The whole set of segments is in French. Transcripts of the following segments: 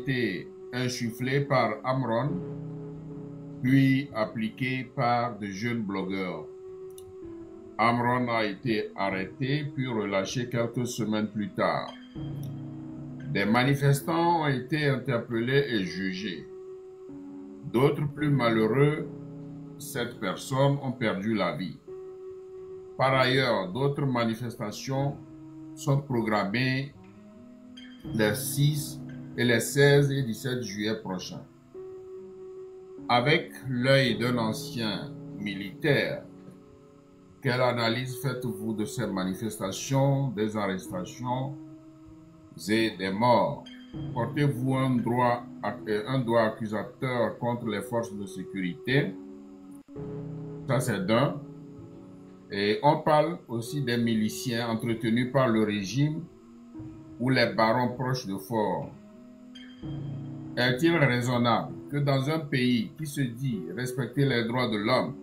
été insufflé par Amron, puis appliqué par de jeunes blogueurs. Amron a été arrêté puis relâché quelques semaines plus tard. Des manifestants ont été interpellés et jugés. D'autres plus malheureux, 7 personnes ont perdu la vie. Par ailleurs, d'autres manifestations sont programmées les 6 et les 16 et 17 juillet prochains. Avec l'œil d'un ancien militaire, quelle analyse faites-vous de ces manifestations, des arrestations et des morts? Portez-vous un doigt accusateur contre les forces de sécurité? Ça, c'est d'un. Et on parle aussi des miliciens entretenus par le régime ou les barons proches de Fort. Est-il raisonnable que dans un pays qui se dit respecter les droits de l'homme,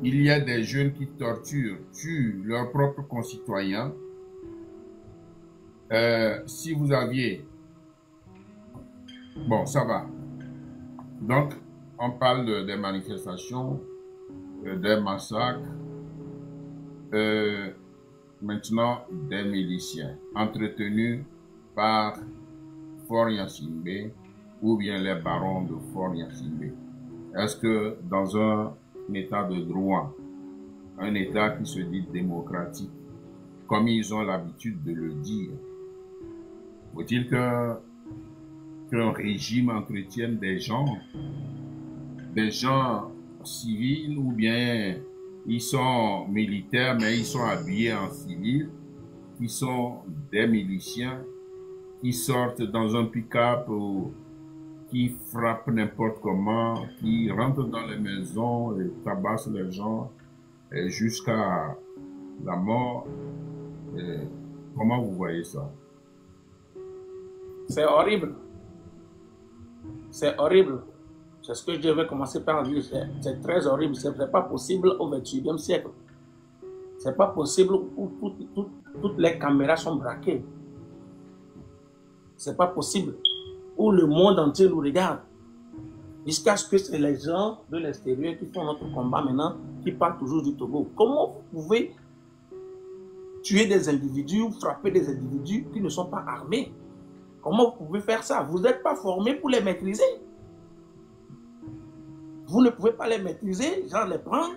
il y a des jeunes qui torturent, tuent leurs propres concitoyens? Si vous aviez... Bon, ça va. Donc, on parle des manifestations, des massacres, maintenant des miliciens entretenus par Fort Gnassingbé ou bien les barons de Fort Gnassingbé. Est-ce que dans un état de droit, un état qui se dit démocratique, comme ils ont l'habitude de le dire, faut-il qu'un régime entretienne des gens civils, ou bien ils sont militaires mais ils sont habillés en civil, qui sont des miliciens, qui sortent dans un pick-up ou qui frappent n'importe comment, qui rentrent dans les maisons et tabassent les gens jusqu'à la mort? Comment vous voyez ça? C'est horrible. C'est horrible. C'est ce que je vais commencer par dire. C'est très horrible. Ce n'est pas possible au XXIe siècle. Ce n'est pas possible où toutes les caméras sont braquées. Ce n'est pas possible où le monde entier nous regarde. Jusqu'à ce que c'est les gens de l'extérieur qui font notre combat maintenant, qui parlent toujours du Togo. Comment vous pouvez tuer des individus ou frapper des individus qui ne sont pas armés? Comment vous pouvez faire ça? Vous n'êtes pas formé pour les maîtriser. Vous ne pouvez pas les maîtriser, genre les prendre,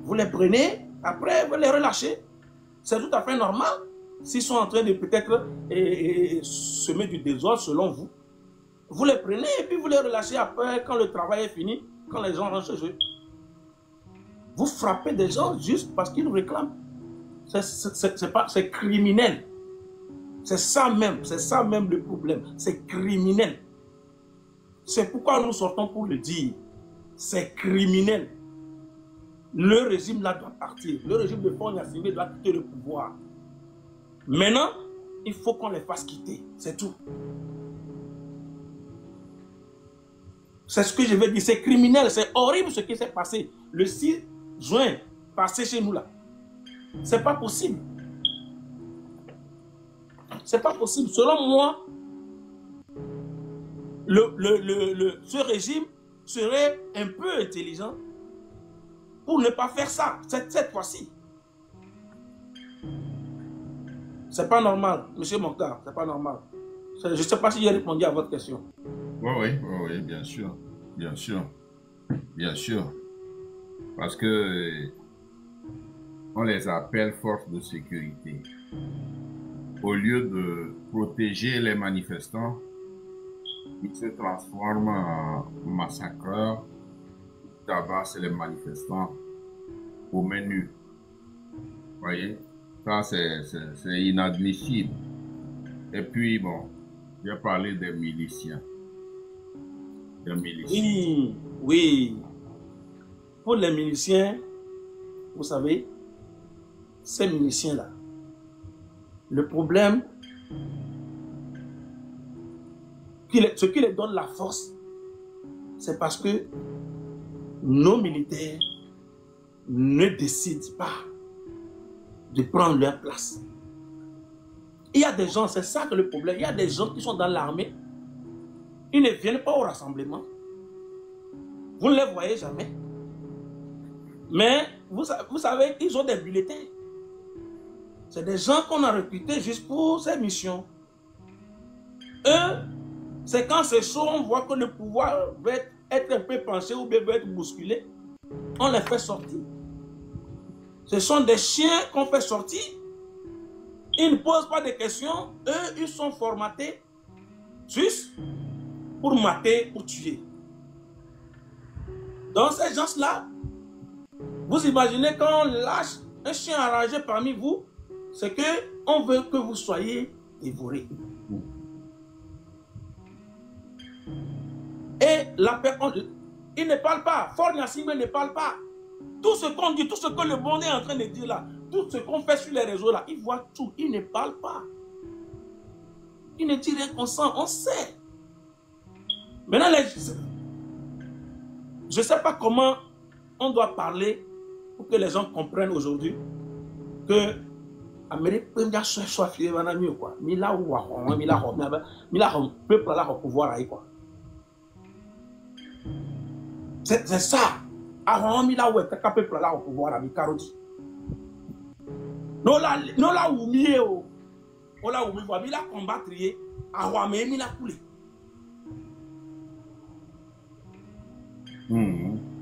vous les prenez, après vous les relâchez. C'est tout à fait normal. S'ils sont en train de peut-être semer du désordre selon vous, vous les prenez et puis vous les relâchez après quand le travail est fini, quand les gens rentrent chez eux. Vous frappez des gens juste parce qu'ils nous réclament. C'est criminel. C'est ça même le problème. C'est criminel. C'est pourquoi nous sortons pour le dire. C'est criminel. Le régime là doit partir. Le régime de Fort Gnassingbé doit quitter le pouvoir. Maintenant, il faut qu'on les fasse quitter. C'est tout. C'est ce que je veux dire. C'est criminel. C'est horrible ce qui s'est passé le 6 juin passé chez nous là. C'est pas possible. C'est pas possible. Selon moi, ce régime serait un peu intelligent pour ne pas faire ça cette fois-ci. C'est pas normal, monsieur Mokhtar, c'est pas normal. Je ne sais pas si j'ai répondu à votre question. Oui, bien sûr. Parce que on les appelle forces de sécurité. Au lieu de protéger les manifestants, ils se transforment en massacreurs, ils tabassent les manifestants au menu. Vous voyez, ça c'est inadmissible. Et puis bon, j'ai parlé des miliciens. Oui. Pour les miliciens, vous savez, ces miliciens-là, le problème, ce qui les donne la force, c'est parce que nos militaires ne décident pas de prendre leur place. Il y a des gens, c'est ça que le problème, il y a des gens qui sont dans l'armée, Ils ne viennent pas au rassemblement. Vous ne les voyez jamais. Mais vous savez, ils ont des bulletins. C'est des gens qu'on a recrutés juste pour ces missions. Eux, c'est quand c'est chaud, on voit que le pouvoir va être un peu penché ou bien va être bousculé. On les fait sortir. Ce sont des chiens qu'on fait sortir. Ils ne posent pas de questions. Eux, ils sont formatés juste pour mater, pour tuer. Donc ces gens-là, vous imaginez quand on lâche un chien arrangé parmi vous, c'est qu'on veut que vous soyez dévorés. Et la personne, il ne parle pas. Fort Nassim ne parle pas. Tout ce qu'on dit, tout ce que le monde est en train de dire là, tout ce qu'on fait sur les réseaux là, il voit tout. Il ne parle pas. Il ne dit rien qu'on sent, on sait. Maintenant, je ne sais pas comment on doit parler pour que les gens comprennent aujourd'hui que l'Amérique peut bien soit fier de mieux quoi. Mila ou mila peuple là au pouvoir quoi. C'est ça. Avant mila ou est peuple là au pouvoir avec Karodi. Non la ou mieux o la ou mieux mila combattre avant mais mila couler.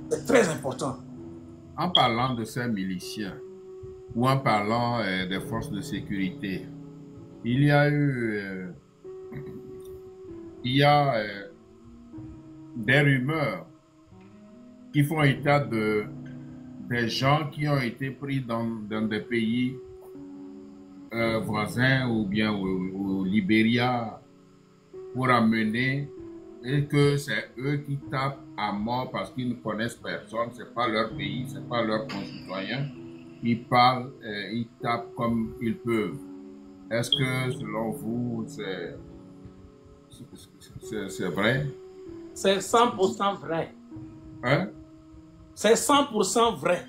C'est très important. En parlant de ces miliciens ou en parlant des forces de sécurité, il y a des rumeurs qui font état des gens qui ont été pris dans des pays voisins ou bien au Libéria pour amener et que c'est eux qui tapent à mort parce qu'ils ne connaissent personne, c'est pas leur pays, c'est pas leurs concitoyens. Ils parlent, ils tapent comme ils peuvent. Est-ce que selon vous, c'est vrai? C'est 100% vrai. Hein? C'est 100% vrai.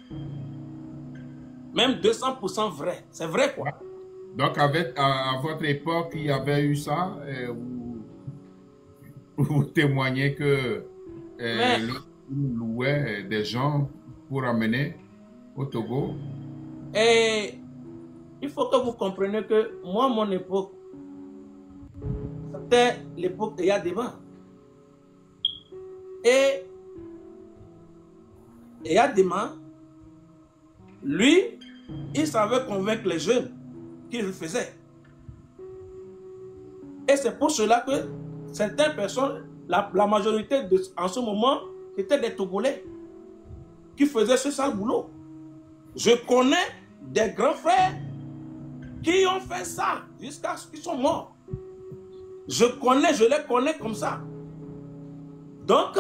Même 200% vrai. C'est vrai quoi. Donc à votre époque, il y avait eu ça vous témoignez que l'autre louait des gens pour amener au Togo. Et il faut que vous compreniez que moi, mon époque, c'était l'époque de Yadema. Et Yadema, lui, il savait convaincre les jeunes qu'il le faisait. Et c'est pour cela que certaines personnes, la majorité en ce moment, c'était des Togolais qui faisaient ce sale boulot. Je connais des grands frères qui ont fait ça jusqu'à ce qu'ils sont morts. Je les connais comme ça. Donc,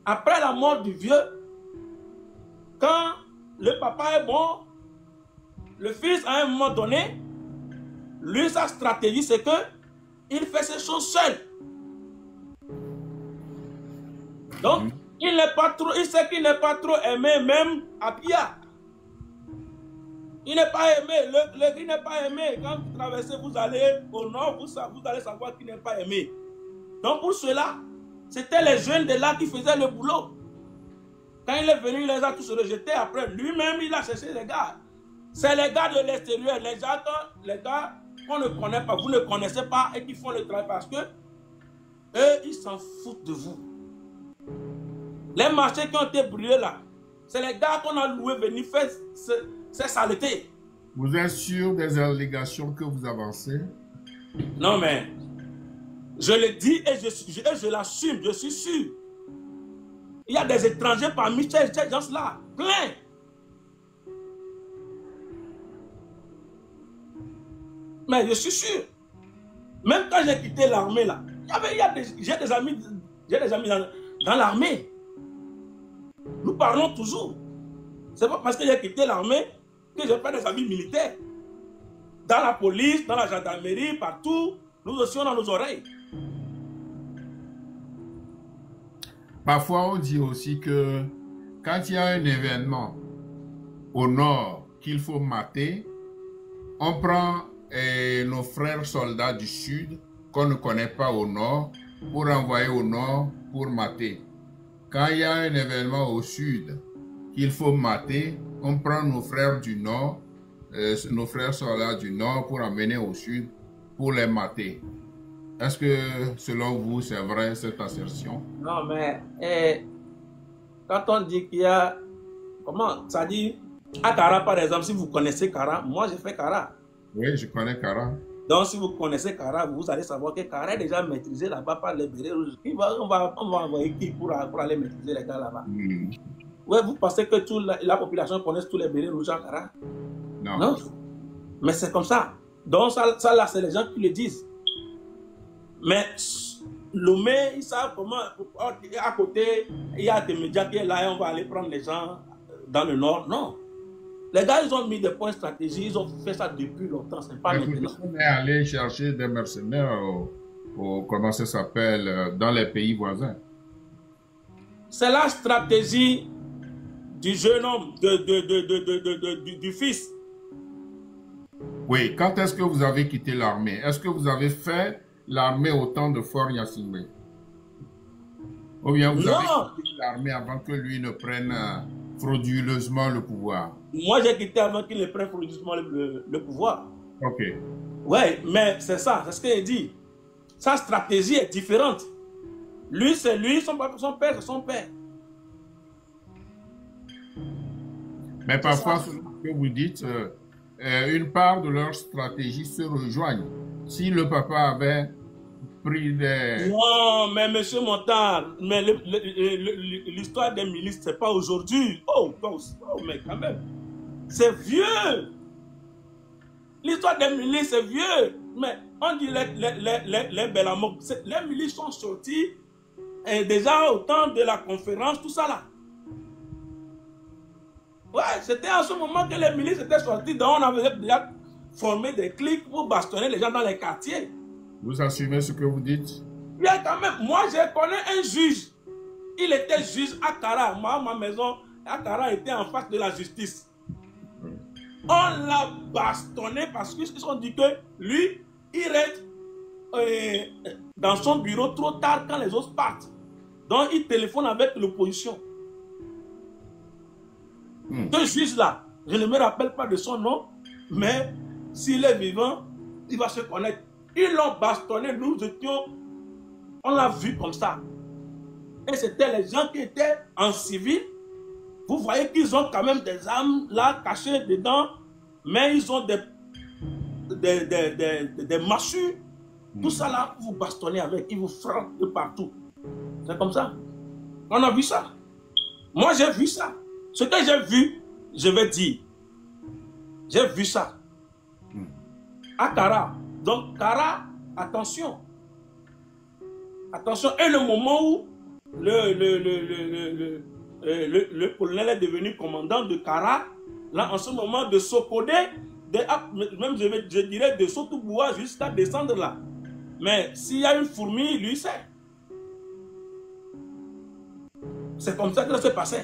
après la mort du vieux, quand le papa est mort, le fils, à un moment donné, lui, sa stratégie, c'est que il fait ces choses seul. Donc, il sait qu'il n'est pas trop aimé, même à Pia. Il n'est pas aimé. Il n'est pas aimé. Quand vous traversez, vous allez au nord, vous allez savoir qu'il n'est pas aimé. Donc, pour cela, c'était les jeunes de là qui faisaient le boulot. Quand il est venu, il les a tous rejetés. Après, lui-même, il a cherché les gars. C'est les gars de l'extérieur, les gars qu'on ne connaît pas, vous ne connaissez pas et qui font le travail parce que eux, ils s'en foutent de vous. Les marchés qui ont été brûlés là, c'est les gars qu'on a loués venir faire ces saletés. Vous êtes sûr des allégations que vous avancez? Non, mais je le dis et je l'assume, je suis sûr. Il y a des étrangers parmi ces gens-là, plein. Mais je suis sûr. Même quand j'ai quitté l'armée là, j'ai des amis dans l'armée. Nous parlons toujours. C'est pas parce que j'ai quitté l'armée que j'ai pas des amis militaires. Dans la police, dans la gendarmerie, partout, nous aussi on a nos oreilles. Parfois on dit aussi que quand il y a un événement au nord qu'il faut mater, on prend nos frères soldats du sud qu'on ne connaît pas au nord pour envoyer au nord pour mater. Quand il y a un événement au sud qu'il faut mater, on prend nos frères du nord, nos frères soldats du nord pour amener au sud pour les mater. Est-ce que selon vous c'est vrai cette assertion? Non, mais quand on dit qu'il y a, comment ça dit, à Kara par exemple, si vous connaissez Kara, moi j'ai fait Kara. Oui, je connais Kara. Donc si vous connaissez Kara, vous allez savoir que Kara est déjà maîtrisé là-bas par les bérets rouges. On va envoyer qui pour aller maîtriser les gars là-bas? Ouais, vous pensez que toute la population connaît tous les bérets rouges à Kara? Non. Non. Mais c'est comme ça. Donc ça là, c'est les gens qui le disent. Mais Lomé, ils savent comment, à côté, il y a des médias qui sont là et on va aller prendre les gens dans le nord. Non. Les gars, ils ont mis des points stratégiques, ils ont fait ça depuis longtemps, c'est pas maintenant. On est allé chercher des mercenaires comment ça s'appelle, dans les pays voisins. C'est la stratégie du jeune homme, du fils. Oui, quand est-ce que vous avez quitté l'armée? Est-ce que vous avez fait l'armée au temps de Faure Gnassingbé? Ou bien vous avez quitté l'armée avant que lui ne prenne frauduleusement le pouvoir? Moi, j'ai quitté avant qu'il ne prenne frauduleusement le pouvoir. Ok. Ouais, mais c'est ça, c'est ce qu'il dit. Sa stratégie est différente. Lui, c'est lui, son père, c'est son père. Mais parfois, ce que vous dites, une part de leur stratégie se rejoigne. Si le papa avait pris des... Non, mais monsieur Montard, mais l'histoire des milices, c'est pas aujourd'hui. Oh, mais quand même, c'est vieux. L'histoire des milices, c'est vieux. Mais on dit les Bellamok, les milices sont sorties déjà au temps de la conférence, tout ça là. Ouais, c'était à ce moment que les milices étaient sorties, donc on avait déjà formé des clics pour bastonner les gens dans les quartiers. Vous assumez ce que vous dites? Bien quand même, moi je connais un juge. Il était juge à Kara. Ma maison à Kara était en face de la justice. On l'a bastonné parce qu'ils se sont dit que lui, il reste dans son bureau trop tard quand les autres partent. Donc il téléphone avec l'opposition. Ce juge-là, je ne me rappelle pas de son nom, mais s'il est vivant, il va se connaître. Ils l'ont bastonné, nous étions, on l'a vu comme ça. Et c'était les gens qui étaient en civil. Vous voyez qu'ils ont quand même des armes là cachées dedans, mais ils ont des machus. Tout ça là, vous bastonnez avec, ils vous frappent de partout. C'est comme ça. On a vu ça. Moi j'ai vu ça. Ce que j'ai vu, je vais dire. J'ai vu ça. À Kara. Donc, Kara, attention. Attention. Et le moment où le colonel est devenu commandant de Kara, là, en ce moment, de Sokodé, même je dirais de Sotouboua jusqu'à descendre là. Mais s'il y a une fourmi, lui sait. C'est comme ça que ça s'est passé.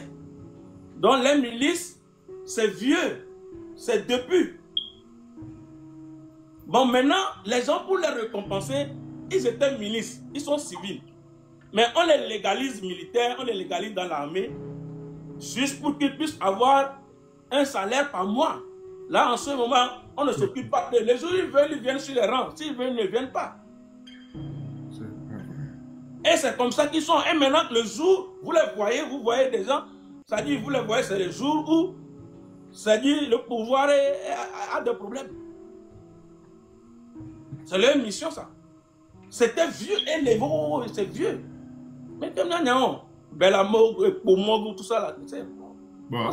Donc les milices, c'est vieux, c'est depuis. Bon, maintenant, les gens, pour les récompenser, ils étaient milices, ils sont civils. Mais on les légalise militaires, on les légalise dans l'armée, juste pour qu'ils puissent avoir un salaire par mois. Là, en ce moment, on ne s'occupe pas de. Les jours ils veulent, ils viennent sur les rangs. S'ils veulent, ils ne viennent pas. Et c'est comme ça qu'ils sont. Et maintenant, le jour, vous voyez des gens. C'est-à-dire, vous les voyez, c'est les jours où, c'est-à-dire, le pouvoir a des problèmes. C'est leur mission, ça. C'était vieux, et les veaux, c'est vieux. Mais comme il y a Bellamok, Pomog, tout ça, là, c'est bon.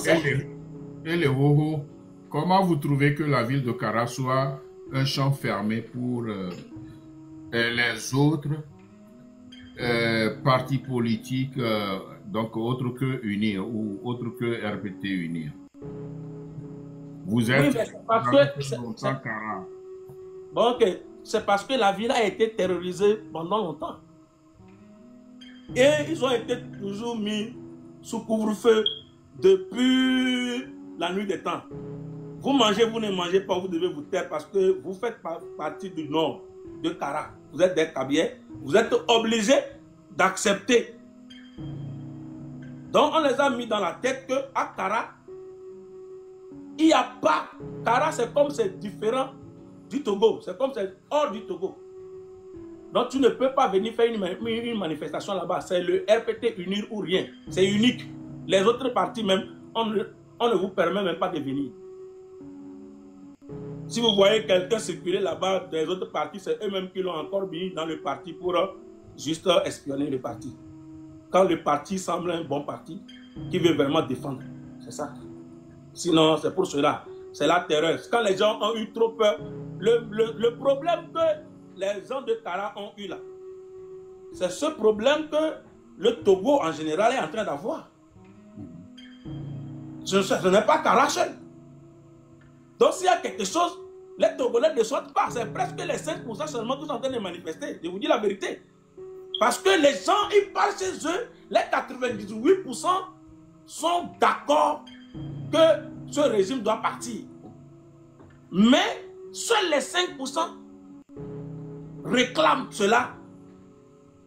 Et les Woho, comment vous trouvez que la ville de Kara soit un champ fermé pour les autres partis politiques, donc autres que UNIR ou autres que RPT UNIR? Vous êtes Kara. Bon, ok. C'est parce que la ville a été terrorisée pendant longtemps. Et ils ont été toujours mis sous couvre-feu depuis la nuit des temps. Vous mangez, vous ne mangez pas, vous devez vous taire parce que vous faites partie du Nord. de Kara, vous êtes des Kabyles, vous êtes obligés d'accepter. Donc on les a mis dans la tête qu'à Kara, il n'y a pas. Kara, c'est comme c'est différent du Togo, c'est comme c'est hors du Togo. Donc tu ne peux pas venir faire une manifestation là-bas. C'est le RPT unir ou rien. C'est unique. Les autres partis même, on ne vous permet même pas de venir. Si vous voyez quelqu'un circuler là-bas des autres partis, c'est eux-mêmes qui l'ont encore mis dans le parti pour juste espionner le parti. Quand le parti semble un bon parti, qui veut vraiment défendre. C'est ça. Sinon, c'est pour cela. C'est la terreur. Quand les gens ont eu trop peur, le problème que les gens de Kara ont eu là, c'est ce problème que le Togo en général est en train d'avoir. Ce n'est pas Kara seul. Donc s'il y a quelque chose, les Togolais ne sortent pas. C'est presque les 5% seulement qui sont en train de manifester. Je vous dis la vérité. Parce que les gens, ils parlent chez eux, les 98% sont d'accord que ce régime doit partir. Mais seuls les 5% réclament cela.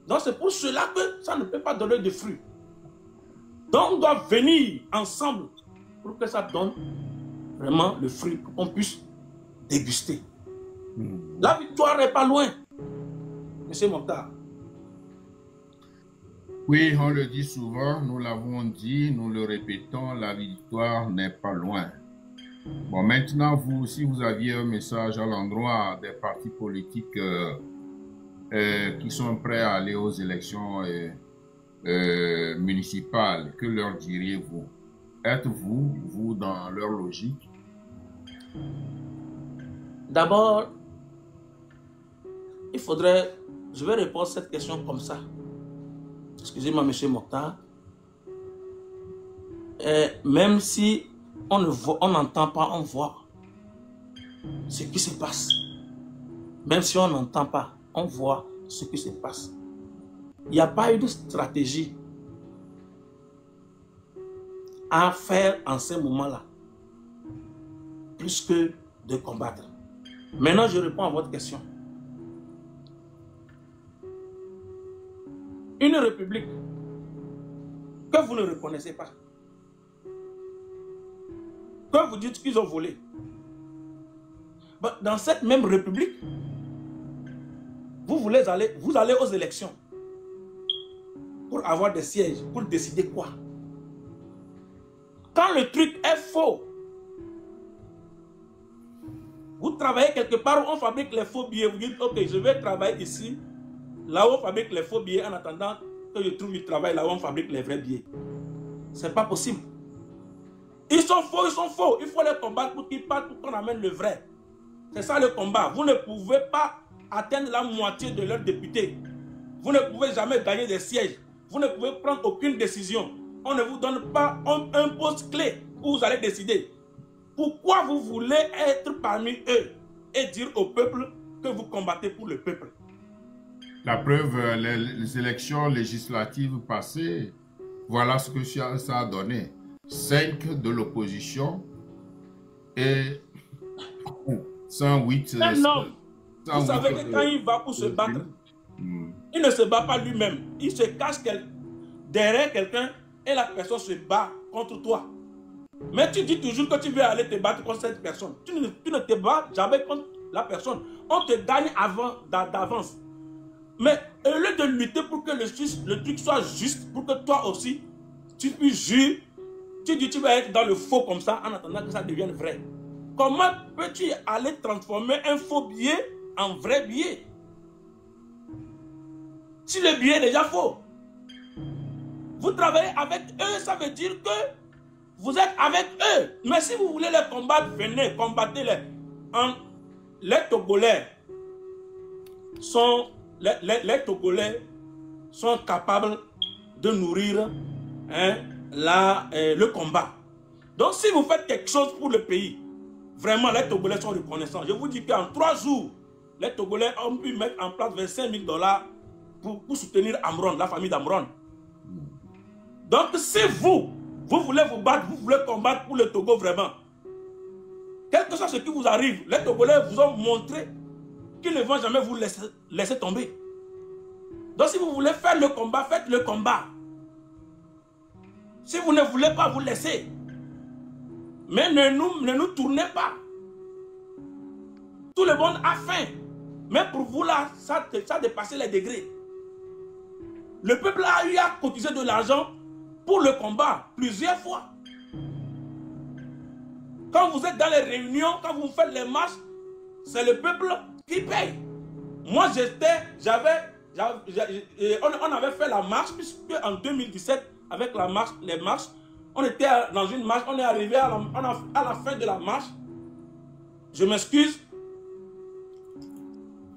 Donc c'est pour cela que ça ne peut pas donner de fruits. Donc on doit venir ensemble pour que ça donne vraiment le fruit, pour qu'on puisse déguster. La victoire n'est pas loin, Monsieur Mokhtar. Oui, on le dit souvent, nous l'avons dit, nous le répétons, la victoire n'est pas loin. Bon, maintenant, vous, si vous aviez un message à l'endroit des partis politiques qui sont prêts à aller aux élections municipales, que leur diriez-vous? Êtes-vous, vous, dans leur logique? D'abord, il faudrait... Je vais répondre à cette question comme ça. Excusez-moi, Monsieur Mokhtar. Même si on n'entend pas, on voit ce qui se passe. Même si on n'entend pas, on voit ce qui se passe. Il n'y a pas eu de stratégie à faire en ces moments-là, plus que de combattre. Maintenant, je réponds à votre question. Une république que vous ne reconnaissez pas, que vous dites qu'ils ont volé. Dans cette même république, vous allez aux élections pour avoir des sièges, pour décider quoi? Quand le truc est faux, vous travaillez quelque part où on fabrique les faux billets, vous dites, ok, je vais travailler ici, là où on fabrique les faux billets, en attendant que je trouve du travail là où on fabrique les vrais billets. C'est pas possible. Ils sont faux, ils sont faux. Il faut les combattre pour qu'ils partent, pour qu'on amène le vrai. C'est ça le combat. Vous ne pouvez pas atteindre la moitié de leurs députés. Vous ne pouvez jamais gagner des sièges. Vous ne pouvez prendre aucune décision. On ne vous donne pas un poste clé où vous allez décider. Pourquoi vous voulez être parmi eux et dire au peuple que vous combattez pour le peuple? La preuve, les élections législatives passées, voilà ce que ça a donné. 5 de l'opposition et 108. Non. Vous savez que quand il va pour se battre, il ne se bat pas lui-même. Il se cache derrière quelqu'un et la personne se bat contre toi. Mais tu dis toujours que tu veux aller te battre contre cette personne. Tu ne te bats jamais contre la personne. On te gagne d'avance. Mais au lieu de lutter pour que le truc soit juste, pour que toi aussi, tu puisses jurer, tu dis tu vas être dans le faux comme ça en attendant que ça devienne vrai. Comment peux-tu aller transformer un faux billet en vrai billet? Si le billet est déjà faux. Vous travaillez avec eux, ça veut dire que vous êtes avec eux. Mais si vous voulez les combattre, venez, combattez-les. Les Togolais sont capables de nourrir le combat. Donc si vous faites quelque chose pour le pays, vraiment les Togolais sont reconnaissants. Je vous dis qu'en 3 jours, les Togolais ont pu mettre en place $25 000 pour soutenir Amron, la famille d'Amron. Donc si vous voulez vous battre, vous voulez combattre pour le Togo vraiment, quel que soit ce qui vous arrive, les Togolais vous ont montré qui ne vont jamais vous laisser tomber. Donc si vous voulez faire le combat, faites le combat. Si vous ne voulez pas, vous laissez. Mais ne nous tournez pas. Tout le monde a faim. Mais pour vous là, ça a dépassé les degrés. Le peuple a eu à cotiser de l'argent pour le combat plusieurs fois. Quand vous êtes dans les réunions, quand vous faites les marches, c'est le peuple qui paye. Moi, on avait fait la marche, puisque en 2017, avec les marches, on était dans une marche, on est arrivé à la fin de la marche. Je m'excuse.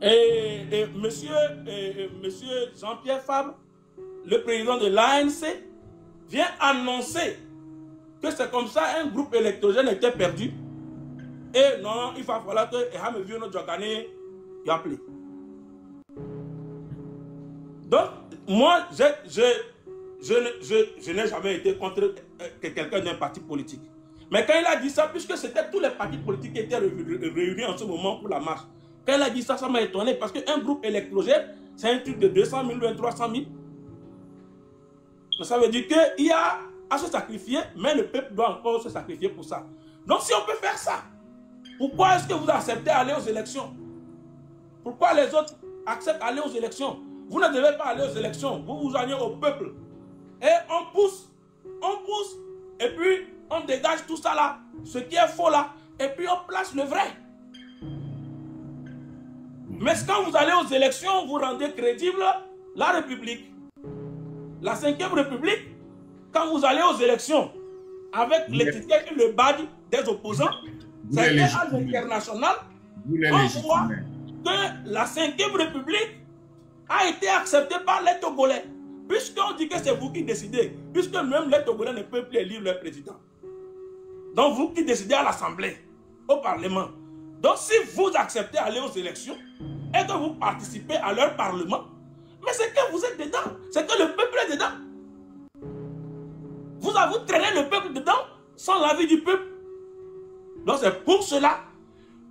Et monsieur Jean-Pierre Fabre, le président de l'ANC, vient annoncer que c'est comme ça un groupe électrogène était perdu. Et non, il va falloir que Ehame vienne notre Jogane y appeler. Donc, moi, je n'ai jamais été contre quelqu'un d'un parti politique. Mais quand il a dit ça, puisque c'était tous les partis politiques qui étaient réunis en ce moment pour la marche, quand il a dit ça, ça m'a étonné parce qu'un groupe électrogène, c'est un truc de 200 000 ou 300 000. Ça veut dire qu'il y a à se sacrifier, mais le peuple doit encore se sacrifier pour ça. Donc si on peut faire ça, pourquoi est-ce que vous acceptez d'aller aux élections? Pourquoi les autres acceptent d'aller aux élections? Vous ne devez pas aller aux élections, vous vous joignez au peuple. Et on pousse, et puis on dégage tout ça là, ce qui est faux là, et puis on place le vrai. Mais quand vous allez aux élections, vous rendez crédible la République. La 5e République, quand vous allez aux élections, avec l'étiquette et le badge des opposants, c'est à l'international, on voit que la 5e République a été acceptée par les Togolais. Puisqu'on dit que c'est vous qui décidez, puisque même les Togolais ne peuvent plus élire leur président. Donc vous qui décidez à l'Assemblée, au Parlement. Donc si vous acceptez d'aller aux élections et que vous participez à leur Parlement, mais c'est que vous êtes dedans, c'est que le peuple est dedans. Vous traînez le peuple dedans sans l'avis du peuple. Donc c'est pour cela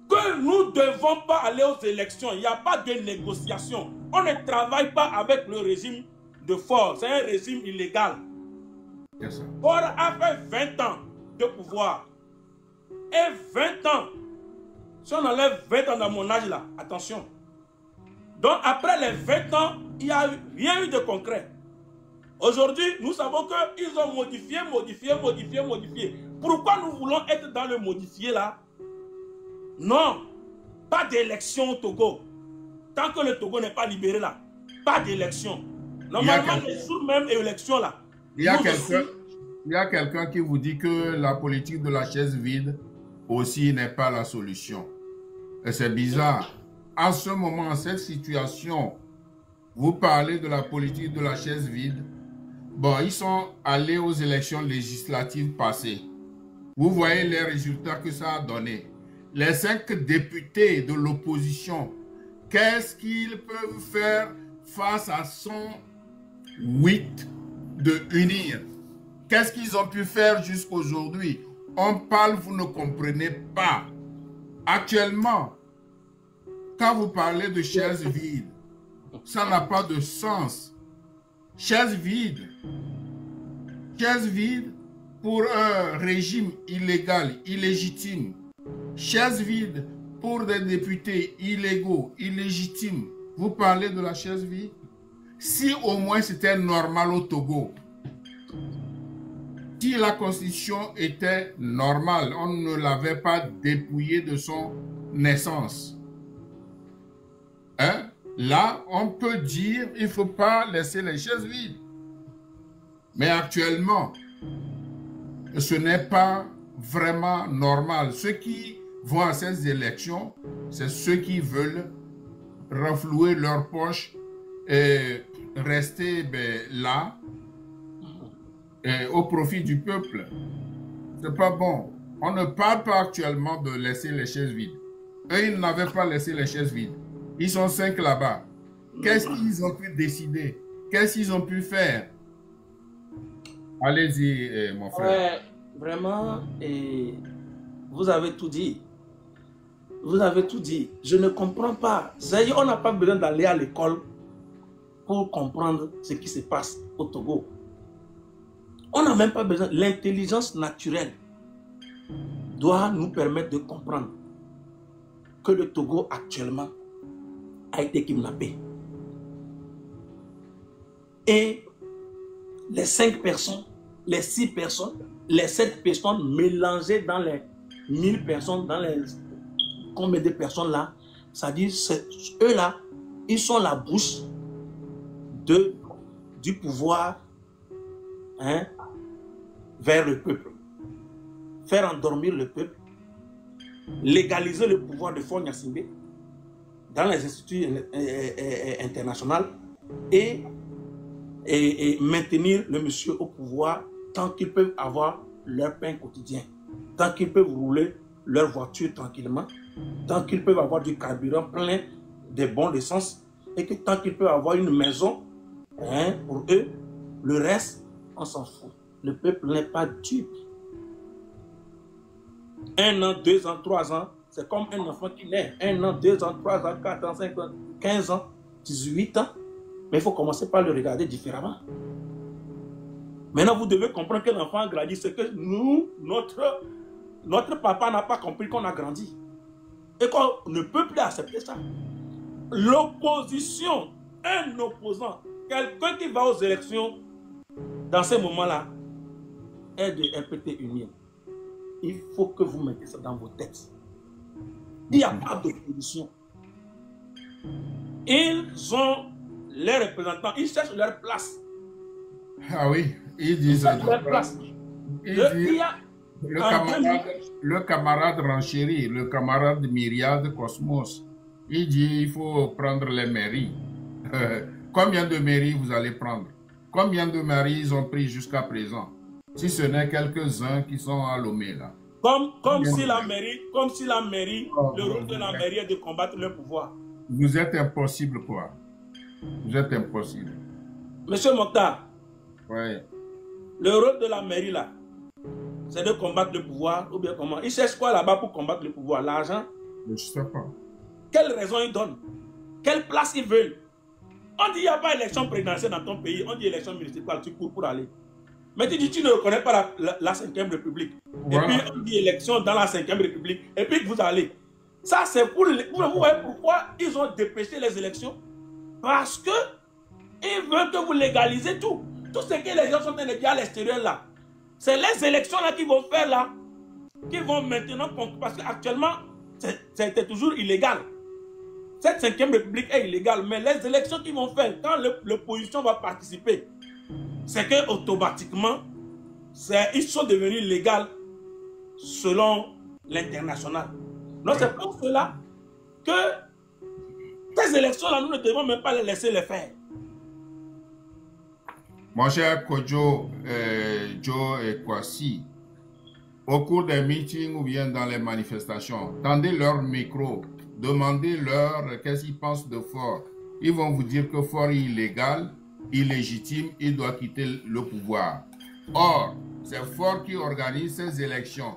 que nous ne devons pas aller aux élections. Il n'y a pas de négociation. On ne travaille pas avec le régime de force. C'est un régime illégal. On a fait 20 ans de pouvoir. Et 20 ans. Si on enlève 20 ans dans mon âge là, attention. Donc après les 20 ans, il n'y a rien eu de concret. Aujourd'hui, nous savons qu'ils ont modifié. Pourquoi nous voulons être dans le modifié là? Non, pas d'élection au Togo. Tant que le Togo n'est pas libéré là, pas d'élection. Normalement, les jours même élection là. Il y a quelqu'un qui vous dit que la politique de la chaise vide aussi n'est pas la solution. Et c'est bizarre. En ce moment, en cette situation, vous parlez de la politique de la chaise vide. Bon, ils sont allés aux élections législatives passées. Vous voyez les résultats que ça a donné. Les 5 députés de l'opposition, qu'est-ce qu'ils peuvent faire face à 108 de unir? Qu'est-ce qu'ils ont pu faire jusqu'aujourd'hui? On parle, vous ne comprenez pas. Actuellement, quand vous parlez de chaises vides, ça n'a pas de sens. Chaises vides pour un régime illégal, illégitime. Chaises vides pour des députés illégaux, illégitimes. Vous parlez de la chaise vide? Si au moins c'était normal au Togo, si la constitution était normale, on ne l'avait pas dépouillée de son naissance. Hein? Là, on peut dire il ne faut pas laisser les chaises vides. Mais actuellement, ce n'est pas vraiment normal. Ceux qui vont à ces élections, c'est ceux qui veulent renflouer leurs poches et rester là au profit du peuple. C'est pas bon. On ne parle pas actuellement de laisser les chaises vides. Eux, ils n'avaient pas laissé les chaises vides. Ils sont 5 là-bas. Qu'est-ce qu'ils ont pu décider? Qu'est-ce qu'ils ont pu faire? Allez-y, mon frère. Ouais, vraiment, vous avez tout dit. Vous avez tout dit. Je ne comprends pas. C'est-à-dire, on n'a pas besoin d'aller à l'école pour comprendre ce qui se passe au Togo. On n'a même pas besoin. L'intelligence naturelle doit nous permettre de comprendre que le Togo actuellement a été kidnappé. Et les 5 personnes, les 6 personnes, les 7 personnes mélangées dans les 1000 personnes, dans les combien de personnes là, c'est-à-dire eux-là, ils sont la bouche du pouvoir, hein, vers le peuple. Faire endormir le peuple, légaliser le pouvoir de Faure Gnassingbé dans les instituts internationaux et maintenir le monsieur au pouvoir tant qu'ils peuvent avoir leur pain quotidien, tant qu'ils peuvent rouler leur voiture tranquillement, tant qu'ils peuvent avoir du carburant plein de bons d'essence et que tant qu'ils peuvent avoir une maison, hein, pour eux, le reste, on s'en fout. Le peuple n'est pas dupe. 1 an, 2 ans, 3 ans, c'est comme un enfant qui naît. 1 an, 2 ans, 3 ans, 4 ans, 5 ans, 15 ans, 18 ans. Mais il faut commencer par le regarder différemment. Maintenant, vous devez comprendre que l'enfant a grandi. C'est que nous, notre papa n'a pas compris qu'on a grandi. Et qu'on ne peut plus accepter ça. L'opposition, un opposant, quelqu'un qui va aux élections, dans ces moments-là, est de RPT Union. Il faut que vous mettez ça dans vos têtes. Il n'y a pas d'opposition. Ils ont les représentants, ils cherchent leur place. Ah oui, ils disent leur place. Le camarade Ranchéri, le camarade Myriade Cosmos, il dit il faut prendre les mairies. Combien de mairies vous allez prendre? Combien de mairies ils ont pris jusqu'à présent? Si ce n'est quelques-uns qui sont à Lomé là. Comme si la mairie, le rôle de la mairie est de combattre le pouvoir. Vous êtes impossible quoi. Vous êtes impossible. Monsieur Mokhtar. Oui. Le rôle de la mairie là, c'est de combattre le pouvoir ou bien comment? Ils cherchent quoi là-bas pour combattre le pouvoir? L'argent? Je ne sais pas. Quelle raison ils donnent? Quelle place ils veulent? On dit il n'y a pas d'élection présidentielle dans ton pays, on dit élection municipale, tu cours pour aller. Mais tu dis tu ne reconnais pas la 5e République. Voilà. Et puis on dit élection dans la 5e République, et puis vous allez. Ça c'est pour... Vous voyez pourquoi ils ont dépêché les élections? Parce que ils veulent que vous légalisez tout. Tout ce que les gens sont en train de dire à l'extérieur là, c'est les élections là qu'ils vont faire là, qui vont maintenant, parce qu'actuellement, c'était toujours illégal. Cette 5e République est illégale, mais les élections qu'ils vont faire, quand l'opposition va participer, c'est que automatiquement, ils sont devenus légaux selon l'international. Donc c'est pour cela que ces élections-là, nous ne devons même pas les laisser les faire. Mon cher Kojo, Joe et Kwasi, au cours des meetings ou bien dans les manifestations, tendez leur micro, demandez-leur qu'est-ce qu'ils pensent de Faure. Ils vont vous dire que Faure est illégal, illégitime, il doit quitter le pouvoir. Or, c'est Faure qui organise ces élections.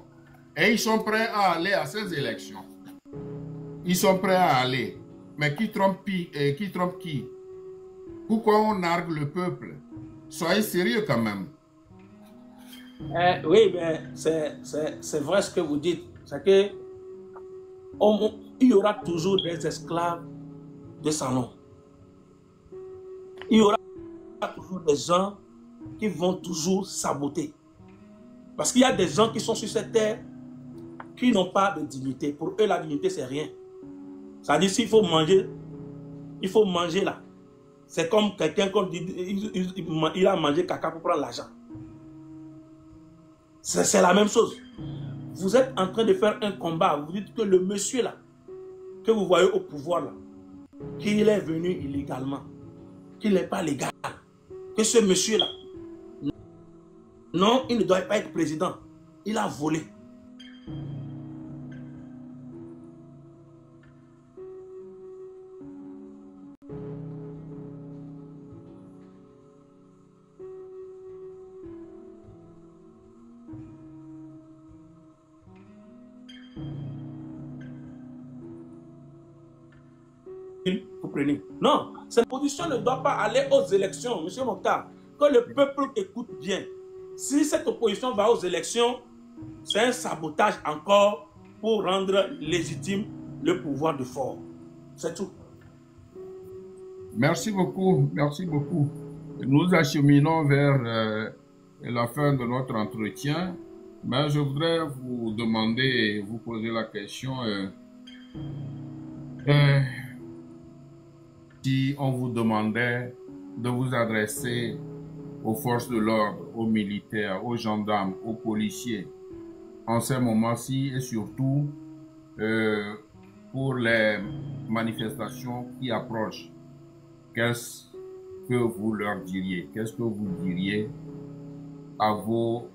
Et ils sont prêts à aller à ces élections. Ils sont prêts à aller. Mais qui trompe qui? Pourquoi on nargue le peuple? Soyez sérieux quand même. Oui, mais c'est vrai ce que vous dites. C'est que il y aura toujours des esclaves de salon. Il y aura toujours des gens qui vont toujours saboter. Parce qu'il y a des gens qui sont sur cette terre qui n'ont pas de dignité. Pour eux, la dignité, c'est rien. C'est-à-dire, s'il faut manger, il faut manger là. C'est comme quelqu'un il a mangé caca pour prendre l'argent. C'est la même chose. Vous êtes en train de faire un combat. Vous dites que le monsieur là, que vous voyez au pouvoir là, qu'il est venu illégalement, qu'il n'est pas légal, que ce monsieur là, non, il ne doit pas être président. Il a volé. vous prenez. Non, cette position ne doit pas aller aux élections, M. Mokhtar. Que le peuple écoute bien. Si cette opposition va aux élections, c'est un sabotage encore pour rendre légitime le pouvoir de fort. C'est tout. Merci beaucoup, merci beaucoup. Nous acheminons vers la fin de notre entretien, mais je voudrais vous demander, vous poser la question, si on vous demandait de vous adresser aux forces de l'ordre, aux militaires, aux gendarmes, aux policiers, en ces moments-ci et surtout pour les manifestations qui approchent, qu'est-ce que vous leur diriez? Qu'est-ce que vous diriez à vos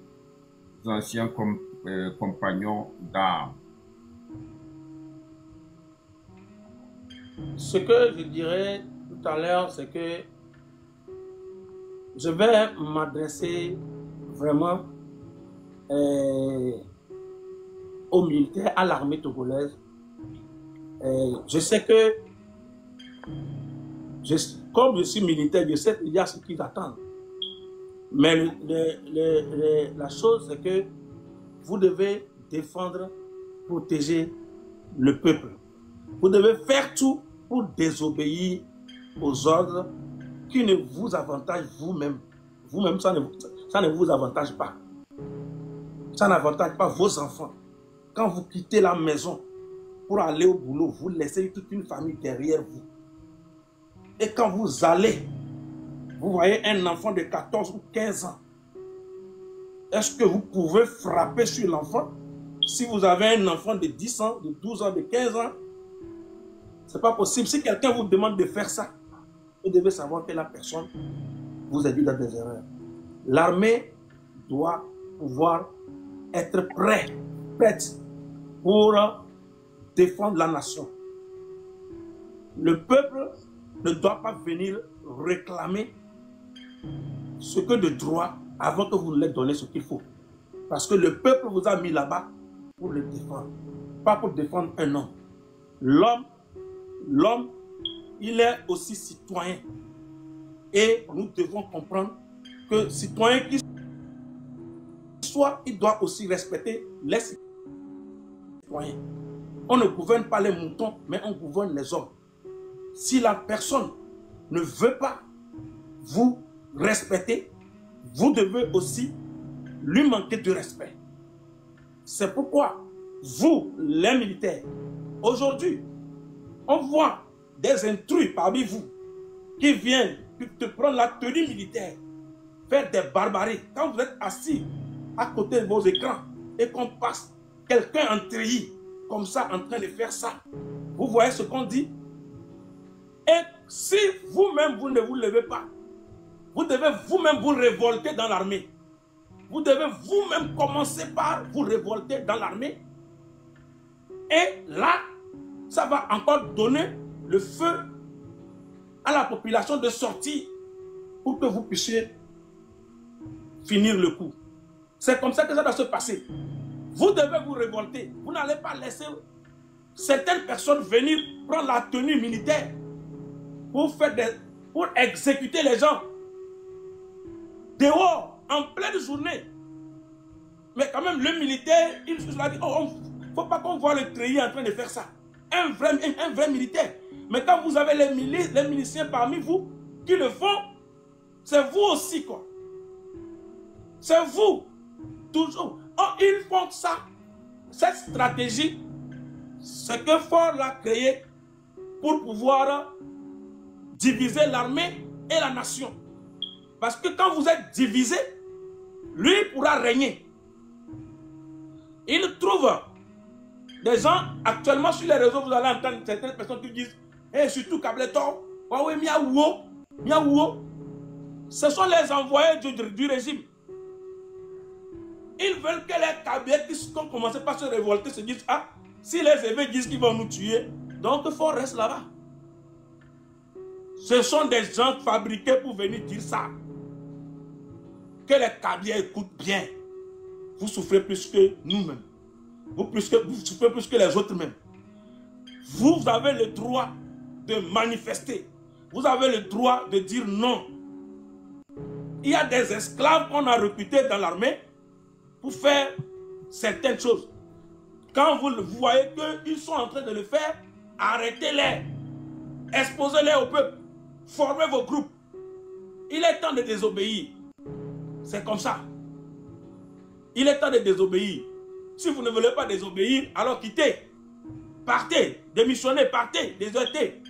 anciens compagnons d'armes? Ce que je dirais tout à l'heure, c'est que je vais m'adresser vraiment aux militaires, à l'armée togolaise. Je sais que, comme je suis militaire, je sais qu'il y a ce qu'ils attendent. Mais la chose, c'est que vous devez défendre, protéger le peuple. Vous devez faire tout pour désobéir aux ordres qui ne vous avantagent vous-même. Vous-même, ça ne vous avantage pas. Ça n'avantage pas vos enfants. Quand vous quittez la maison pour aller au boulot, vous laissez toute une famille derrière vous. Et quand vous allez, vous voyez un enfant de 14 ou 15 ans. Est-ce que vous pouvez frapper sur l'enfant? Si vous avez un enfant de 10 ans, de 12 ans, de 15 ans, c'est pas possible. Si quelqu'un vous demande de faire ça, vous devez savoir que la personne vous a dit dans des erreurs. L'armée doit pouvoir être prête pour défendre la nation. Le peuple ne doit pas venir réclamer ce que de droit avant que vous ne lui donniez ce qu'il faut. Parce que le peuple vous a mis là-bas pour le défendre, pas pour défendre un homme. L'homme, il est aussi citoyen. Et nous devons comprendre que citoyen qui soit, il doit aussi respecter les citoyens. On ne gouverne pas les moutons, mais on gouverne les hommes. Si la personne ne veut pas vous respecter, vous devez aussi lui manquer de respect. C'est pourquoi vous, les militaires, aujourd'hui, on voit des intrus parmi vous qui viennent te prendre la tenue militaire, faire des barbaries. Quand vous êtes assis à côté de vos écrans et qu'on passe quelqu'un en treillis, comme ça, en train de faire ça, vous voyez ce qu'on dit? Et si vous-même, vous ne vous levez pas, vous devez vous-même vous révolter dans l'armée. Vous devez vous-même commencer par vous révolter dans l'armée. Et là, ça va encore donner le feu à la population de sortir pour que vous puissiez finir le coup. C'est comme ça que ça doit se passer. Vous devez vous révolter. Vous n'allez pas laisser certaines personnes venir prendre la tenue militaire pour exécuter les gens dehors, en pleine journée. Mais quand même, le militaire, il a dit, oh, il ne faut pas qu'on voit le treillis en train de faire ça. Un vrai militaire. Mais quand vous avez les miliciens parmi vous qui le font, c'est vous aussi, quoi. C'est vous. Toujours. Oh, ils font ça. Cette stratégie, c'est que Ford l'a créé pour pouvoir diviser l'armée et la nation. Parce que quand vous êtes divisé, lui pourra régner. Il trouve des gens, actuellement sur les réseaux, vous allez entendre certaines personnes qui disent, et surtout Kabletor, Huawei Miaouo, ce sont les envoyés du régime. Ils veulent que les Kabyles qui ont commencé par se révolter se disent, ah, si les évêques disent qu'ils vont nous tuer, donc il faut rester là-bas. Ce sont des gens fabriqués pour venir dire ça. Que les Kabyles écoutent bien. Vous souffrez plus que nous-mêmes. Vous souffrez plus que les autres même. Vous avez le droit de manifester. Vous avez le droit de dire non. Il y a des esclaves qu'on a recrutés dans l'armée pour faire certaines choses. Quand vous voyez qu'ils sont en train de le faire, arrêtez-les. Exposez-les au peuple. Formez vos groupes. Il est temps de désobéir. C'est comme ça. Il est temps de désobéir. Si vous ne voulez pas désobéir, alors quittez. Partez, démissionnez, partez, désertez.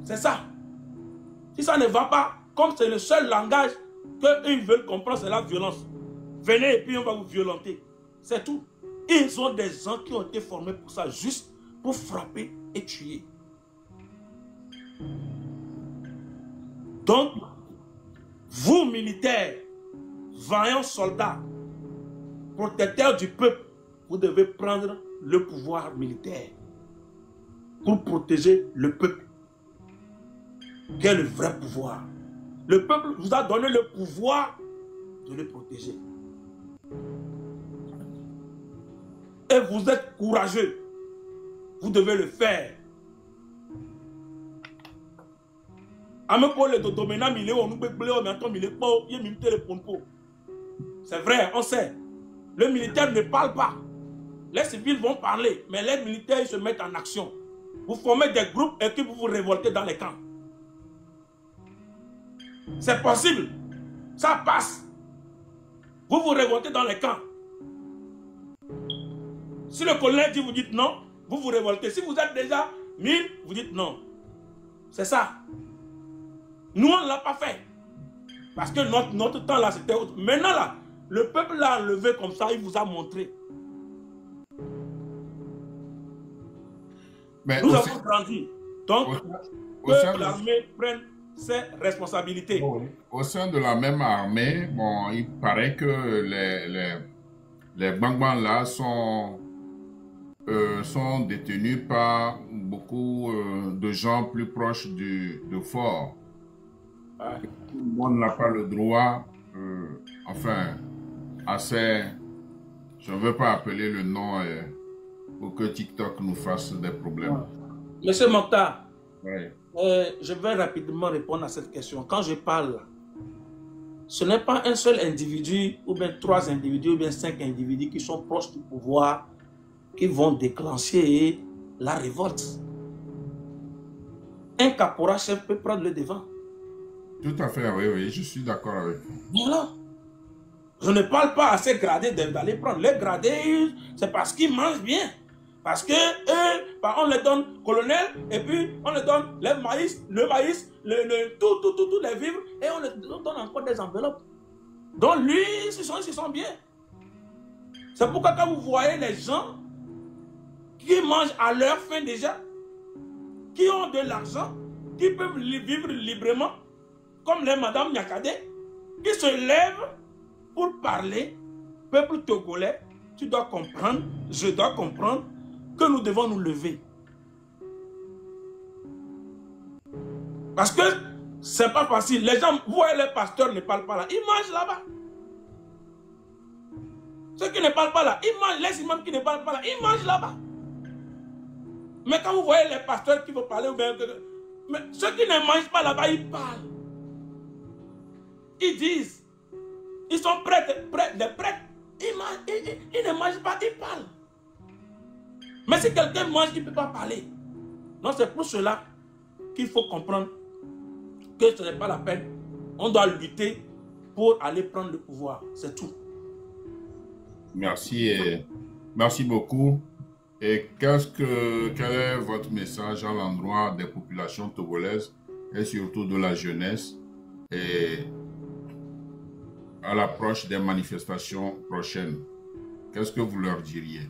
C'est ça. Si ça ne va pas, comme c'est le seul langage qu'ils veulent comprendre, c'est la violence. Venez et puis on va vous violenter. C'est tout. Ils ont des gens qui ont été formés pour ça, juste pour frapper et tuer. Donc, vous militaires, vaillants soldats, protecteurs du peuple, vous devez prendre le pouvoir militaire pour protéger le peuple. Quel est le vrai pouvoir? Le peuple vous a donné le pouvoir de le protéger. Et vous êtes courageux. Vous devez le faire. C'est vrai, on sait. Le militaire ne parle pas. Les civils vont parler, mais les militaires ils se mettent en action. Vous formez des groupes et puis vous vous révoltez dans les camps. C'est possible. Ça passe. Vous vous révoltez dans les camps. Si le colonel dit vous dites non, vous vous révoltez. Si vous êtes déjà 1000, vous dites non. C'est ça. Nous, on ne l'a pas fait. Parce que notre temps là, c'était autre. Maintenant là, le peuple l'a enlevé comme ça, il vous a montré. Mais nous avons grandi. Donc, que l'armée prenne ses responsabilités. Au sein de la même armée, bon, il paraît que les Bang-Bang là sont détenus par beaucoup de gens plus proches de fort. Tout le monde n'a pas le droit, enfin, assez, je ne veux pas appeler le nom pour que TikTok nous fasse des problèmes. Monsieur Mokhtar, oui. Je vais rapidement répondre à cette question. Quand je parle, ce n'est pas un seul individu, ou bien 3 individus, ou bien 5 individus qui sont proches du pouvoir, qui vont déclencher la révolte. Un caporal-chef peut prendre le devant. Tout à fait, oui, oui, je suis d'accord avec vous. Voilà. Je ne parle pas à ces gradés d'aller prendre. Les gradés, c'est parce qu'ils mangent bien. Parce que eux, on les donne colonel, et puis on les donne le maïs, tous les vivres, et on les donne encore des enveloppes. Donc lui, ils se sentent bien. C'est pourquoi quand vous voyez les gens qui mangent à leur faim déjà, qui ont de l'argent, qui peuvent vivre librement, comme les Madame Nyakade, qui se lèvent pour parler, peuple togolais, tu dois comprendre, je dois comprendre, que nous devons nous lever. Parce que c'est pas facile. Les gens, vous voyez, les pasteurs ne parlent pas là. Ils mangent là-bas. Ceux qui ne parlent pas là, ils mangent. Les imams qui ne parlent pas là, ils mangent là-bas. Mais quand vous voyez les pasteurs qui vont parler, mais ceux qui ne mangent pas là-bas, ils parlent. Ils disent. Ils sont prêts, des prêtres. Ils ne mangent pas, ils parlent. Mais si quelqu'un mange, il ne peut pas parler. Donc c'est pour cela qu'il faut comprendre que ce n'est pas la peine. On doit lutter pour aller prendre le pouvoir. C'est tout. Merci. Merci beaucoup. Et quel est votre message à l'endroit des populations togolaises et surtout de la jeunesse et à l'approche des manifestations prochaines? Qu'est-ce que vous leur diriez?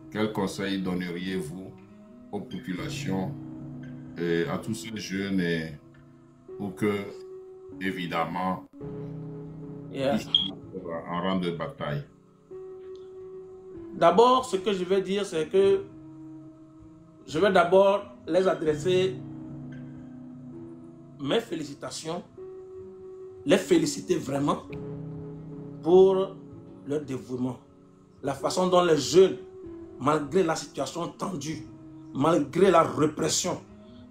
Quel conseil donneriez-vous aux populations et à tous ces jeunes pour que, évidemment, ils soient en rang de bataille? D'abord, ce que je vais dire, c'est que je vais d'abord les adresser mes félicitations, les féliciter vraiment pour leur dévouement. La façon dont les jeunes, malgré la situation tendue, malgré la répression,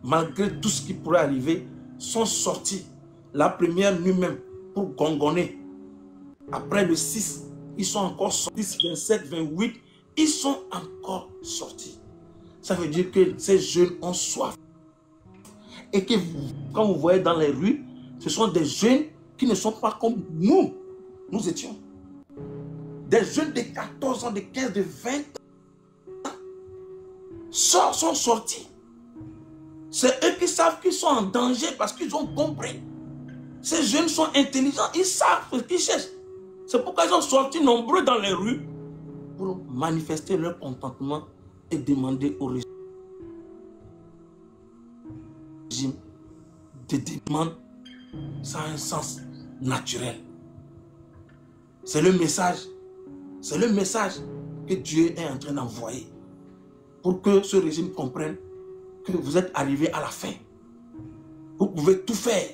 malgré tout ce qui pourrait arriver, sont sortis la première nuit même pour gongonner. Après le 6, ils sont encore sortis, 27, 28, ils sont encore sortis. Ça veut dire que ces jeunes ont soif. Et que quand vous voyez dans les rues, ce sont des jeunes qui ne sont pas comme nous étions. Des jeunes de 14 ans, de 15, de 20 ans sont sortis. C'est eux qui savent qu'ils sont en danger parce qu'ils ont compris. Ces jeunes sont intelligents, ils savent ce qu'ils cherchent. C'est pourquoi ils sont sortis nombreux dans les rues pour manifester leur contentement et demander au régime des demandes sans un sens naturel. C'est le message que Dieu est en train d'envoyer pour que ce régime comprenne que vous êtes arrivé à la fin. Vous pouvez tout faire.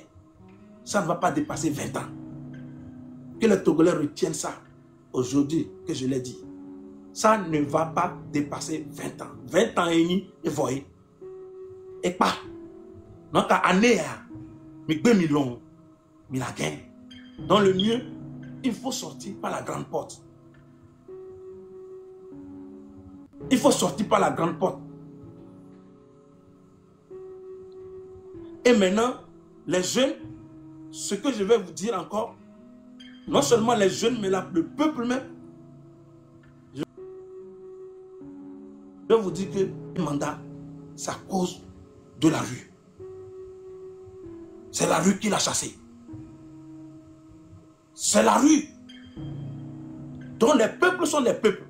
Ça ne va pas dépasser 20 ans. Que les Togolais retiennent ça aujourd'hui, que je l'ai dit. Ça ne va pas dépasser 20 ans. 20 ans et demi, et voyez. Et pas. Donc, à année, dans le mieux, il faut sortir par la grande porte. Il faut sortir par la grande porte. Et maintenant, les jeunes, ce que je vais vous dire encore, non seulement les jeunes, mais le peuple même, je vais vous dire que le mandat, c'est à cause de la rue. C'est la rue qui l'a chassé. C'est la rue. Donc les peuples sont des peuples.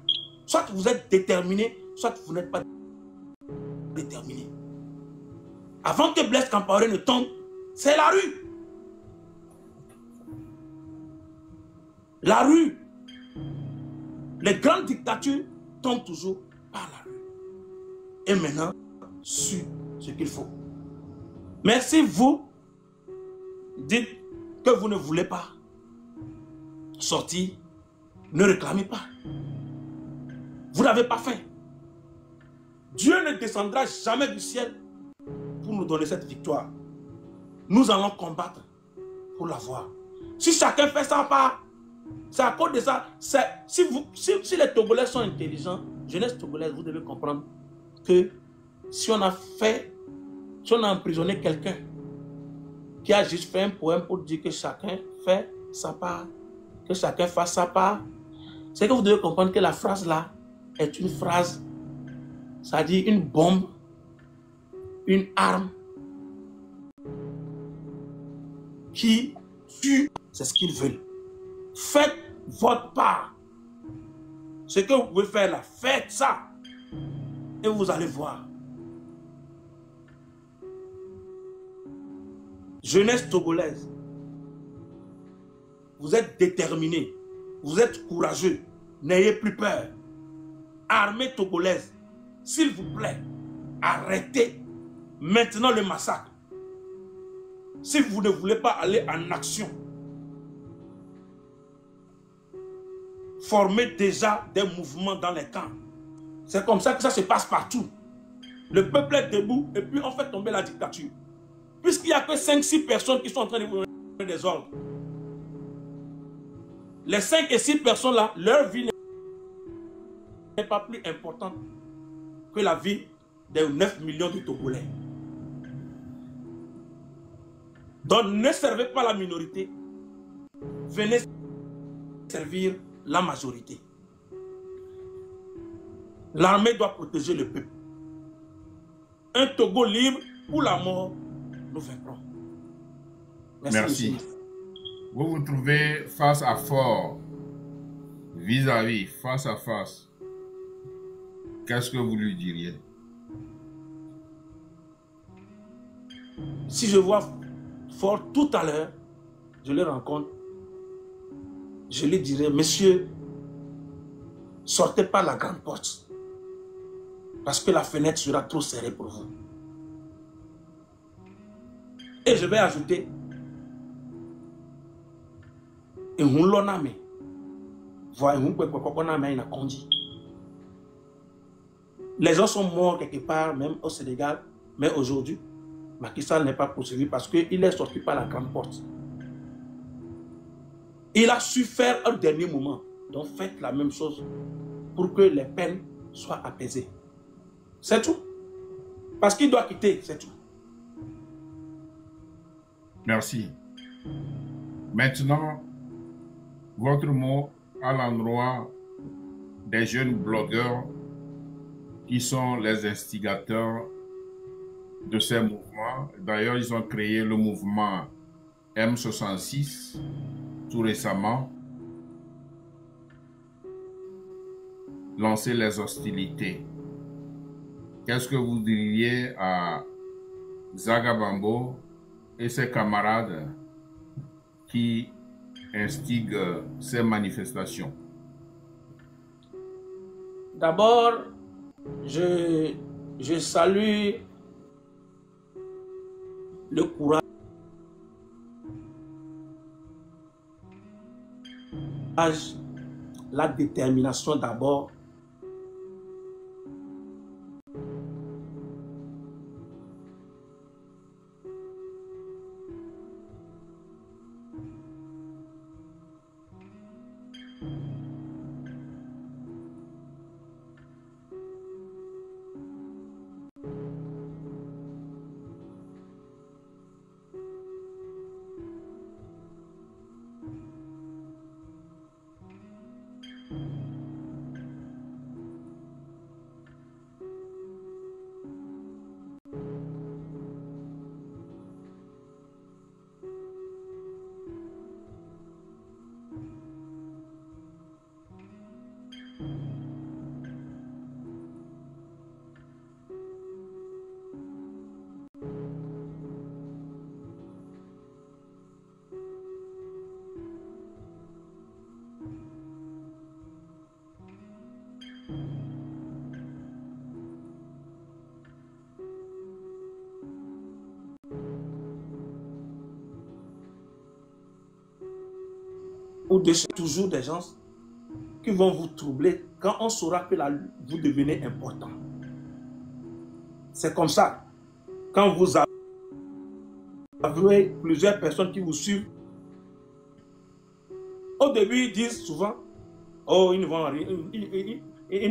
Soit vous êtes déterminés, soit vous n'êtes pas déterminés. Avant que Blaise Compaoré ne tombe, c'est la rue. La rue. Les grandes dictatures tombent toujours par la rue. Et maintenant, sur ce qu'il faut. Merci vous. Dites que vous ne voulez pas sortir. Ne réclamez pas. Vous n'avez pas faim. Dieu ne descendra jamais du ciel pour nous donner cette victoire. Nous allons combattre pour l'avoir. Si chacun fait sa part, c'est à cause de ça. Si les Togolais sont intelligents, jeunesse togolaise, vous devez comprendre que si on a emprisonné quelqu'un qui a juste fait un poème pour dire que chacun fait sa part, que chacun fasse sa part, c'est que vous devez comprendre que la phrase là est une phrase, c'est-à-dire une bombe, une arme qui tue, c'est ce qu'ils veulent. Faites votre part. Ce que vous pouvez faire là, faites ça. Et vous allez voir. Jeunesse togolaise, vous êtes déterminés, vous êtes courageux, n'ayez plus peur. Armée togolaise, s'il vous plaît, arrêtez maintenant le massacre. Si vous ne voulez pas aller en action, formez déjà des mouvements dans les camps. C'est comme ça que ça se passe partout. Le peuple est debout et puis on fait tomber la dictature. Puisqu'il n'y a que 5-6 personnes qui sont en train de vous donner des ordres. Les 5 et 6 personnes là, leur vie n'est pas plus importante que la vie des 9 millions de Togolais. Donc ne servez pas la minorité. Venez servir la majorité. L'armée doit protéger le peuple. Un Togo libre ou la mort, nous vaincrons. Merci. Vous vous trouvez face à fort, vis-à-vis, face à face. Qu'est-ce que vous lui diriez? Si je vois fort tout à l'heure, je le rencontre, je lui dirai, monsieur, sortez pas la grande porte, parce que la fenêtre sera trop serrée pour vous. Et je vais ajouter, les gens sont morts quelque part, même au Sénégal, mais aujourd'hui, Macky Sall n'est pas poursuivi parce qu'il est sorti par la grande porte. Il a su faire un dernier moment. Donc faites la même chose pour que les peines soient apaisées. C'est tout. Parce qu'il doit quitter, c'est tout. Merci. Maintenant, votre mot à l'endroit des jeunes blogueurs qui sont les instigateurs de ces mouvements. D'ailleurs, ils ont créé le mouvement M66 tout récemment, lancé les hostilités. Qu'est-ce que vous diriez à Zagabambo et ses camarades qui instiguent ces manifestations? D'abord, je salue le courage, la détermination d'abord. Ou toujours des gens qui vont vous troubler quand on saura que vous devenez important. C'est comme ça. Quand vous avez plusieurs personnes qui vous suivent, au début, ils disent souvent, oh, ils ne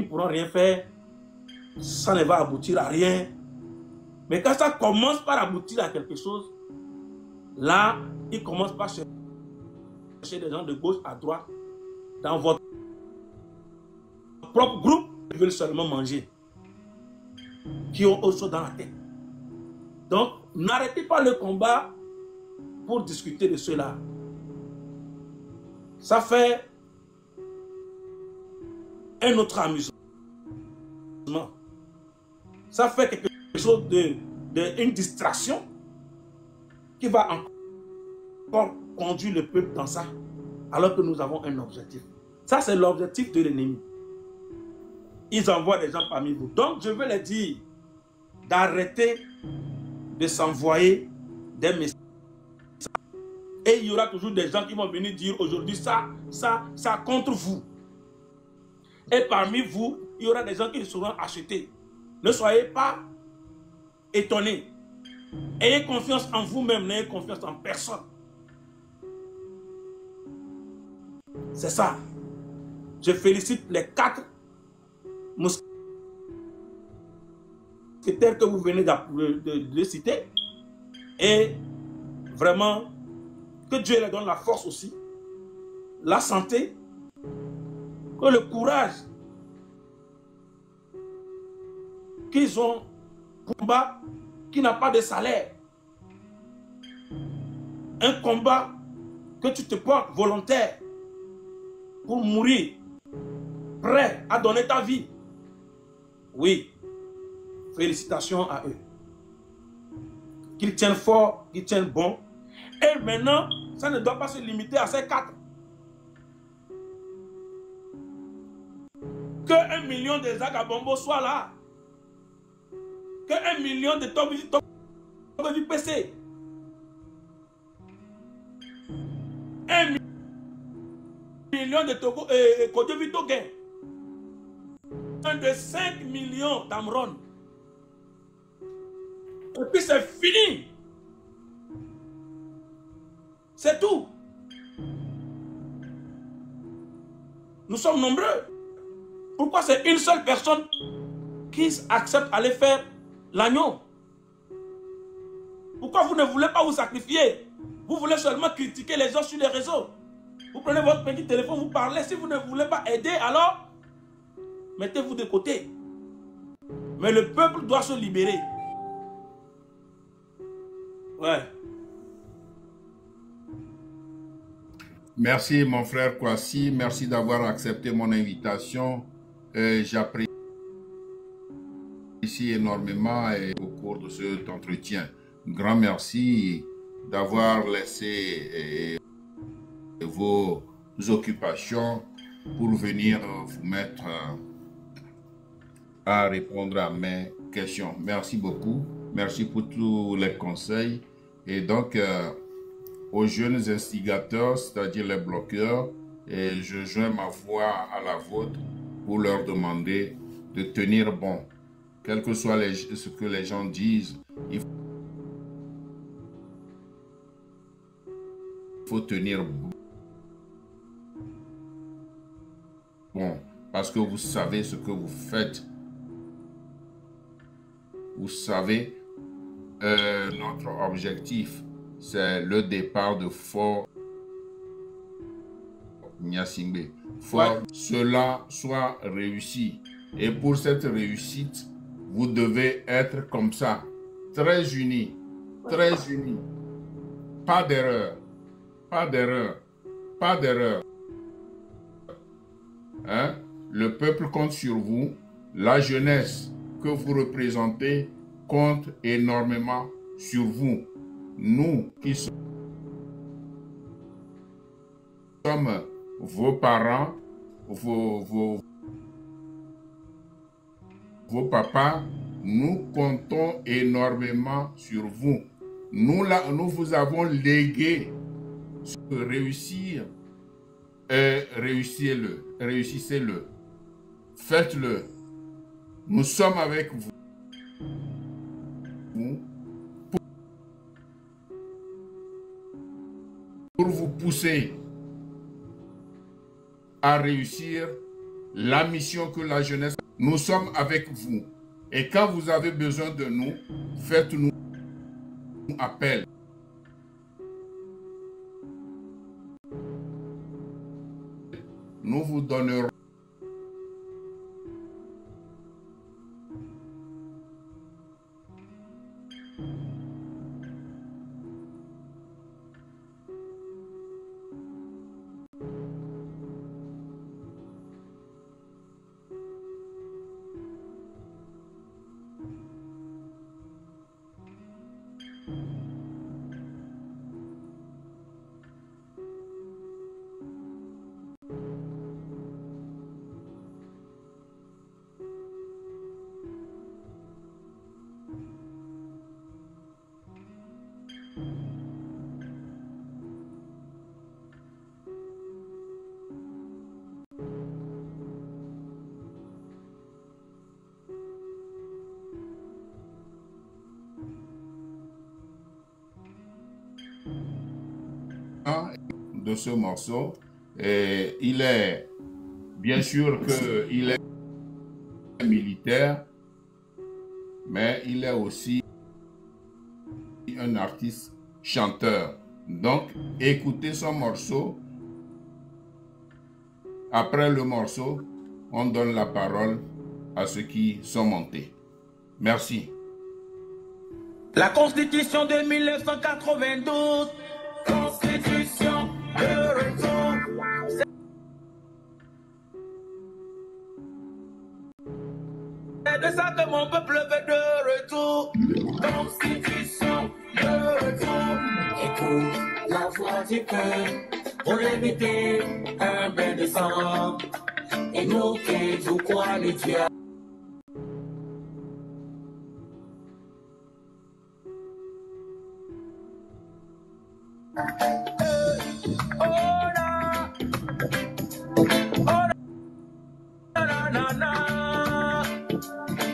pourront rien faire, ça ne va aboutir à rien. Mais quand ça commence par aboutir à quelque chose, là, ils commencent par chercher des gens de gauche à droite dans votre propre groupe qui veulent seulement manger, qui ont autre chose dans la tête. Donc, n'arrêtez pas le combat pour discuter de cela. Ça fait un autre amusement. Ça fait quelque chose une distraction qui va encore conduire le peuple dans ça, alors que nous avons un objectif. Ça, c'est l'objectif de l'ennemi. Ils envoient des gens parmi vous. Donc, je veux les dire d'arrêter de s'envoyer des messages. Et il y aura toujours des gens qui vont venir dire aujourd'hui ça contre vous. Et parmi vous, il y aura des gens qui seront achetés. Ne soyez pas étonnés. Ayez confiance en vous-même, n'ayez confiance en personne. C'est ça. Je félicite les 4 mousquetaires que vous venez de citer. Et vraiment, que Dieu leur donne la force aussi, la santé, que le courage qu'ils ont pour un combat qui n'a pas de salaire. Un combat que tu te portes volontaire pour mourir, prêt à donner ta vie. Oui, félicitations à eux. Qu'ils tiennent fort, qu'ils tiennent bon. Et maintenant, ça ne doit pas se limiter à ces 4. Que 1 million de Zagabombo soit là. Que 1 million de Togovi PC. 1 million de Kodovi Toguin. De 5 millions d'Amron. Et puis c'est fini. C'est tout. Nous sommes nombreux. Pourquoi c'est une seule personne qui accepte d'aller faire l'agneau? Pourquoi vous ne voulez pas vous sacrifier? Vous voulez seulement critiquer les gens sur les réseaux. Vous prenez votre petit téléphone, vous parlez. Si vous ne voulez pas aider, alors mettez-vous de côté. Mais le peuple doit se libérer. Ouais. Merci mon frère Kwasi, merci d'avoir accepté mon invitation. J'apprécie énormément au cours de cet entretien. Grand merci d'avoir laissé vos occupations pour venir vous mettre à répondre à mes questions. Merci beaucoup. Merci pour tous les conseils. Et donc, aux jeunes instigateurs, c'est-à-dire les bloqueurs, et je joins ma voix à la vôtre pour leur demander de tenir bon. Quel que soit ce que les gens disent, il faut tenir bon. Parce que vous savez ce que vous faites. Vous savez, notre objectif, c'est le départ de Fort Gnassingbé. Cela soit réussi. Et pour cette réussite, vous devez être comme ça, très unis, très unis. Pas d'erreur, pas d'erreur, pas d'erreur. Hein? Le peuple compte sur vous, la jeunesse que vous représentez compte énormément sur vous. Nous qui sommes vos parents, vos papas, nous comptons énormément sur vous. Nous vous avons légué réussir. Réussissez-le. Faites-le. Nous sommes avec vous. Pour vous pousser à réussir la mission que la jeunesse... Nous sommes avec vous. Et quand vous avez besoin de nous, faites-nous appel. Nous vous donnerons de ce morceau. Et il est bien sûr qu'il est militaire, mais il est aussi un artiste chanteur. Donc, écoutez son morceau. Après le morceau, on donne la parole à ceux qui sont montés. Merci. La Constitution de 1992, Constitution de retour. C'est de ça que mon peuple veut de retour. Constitution de retour. Écoute la voix du cœur pour l'éviter un bain de sang. Et nous qui vous croyons les dieux.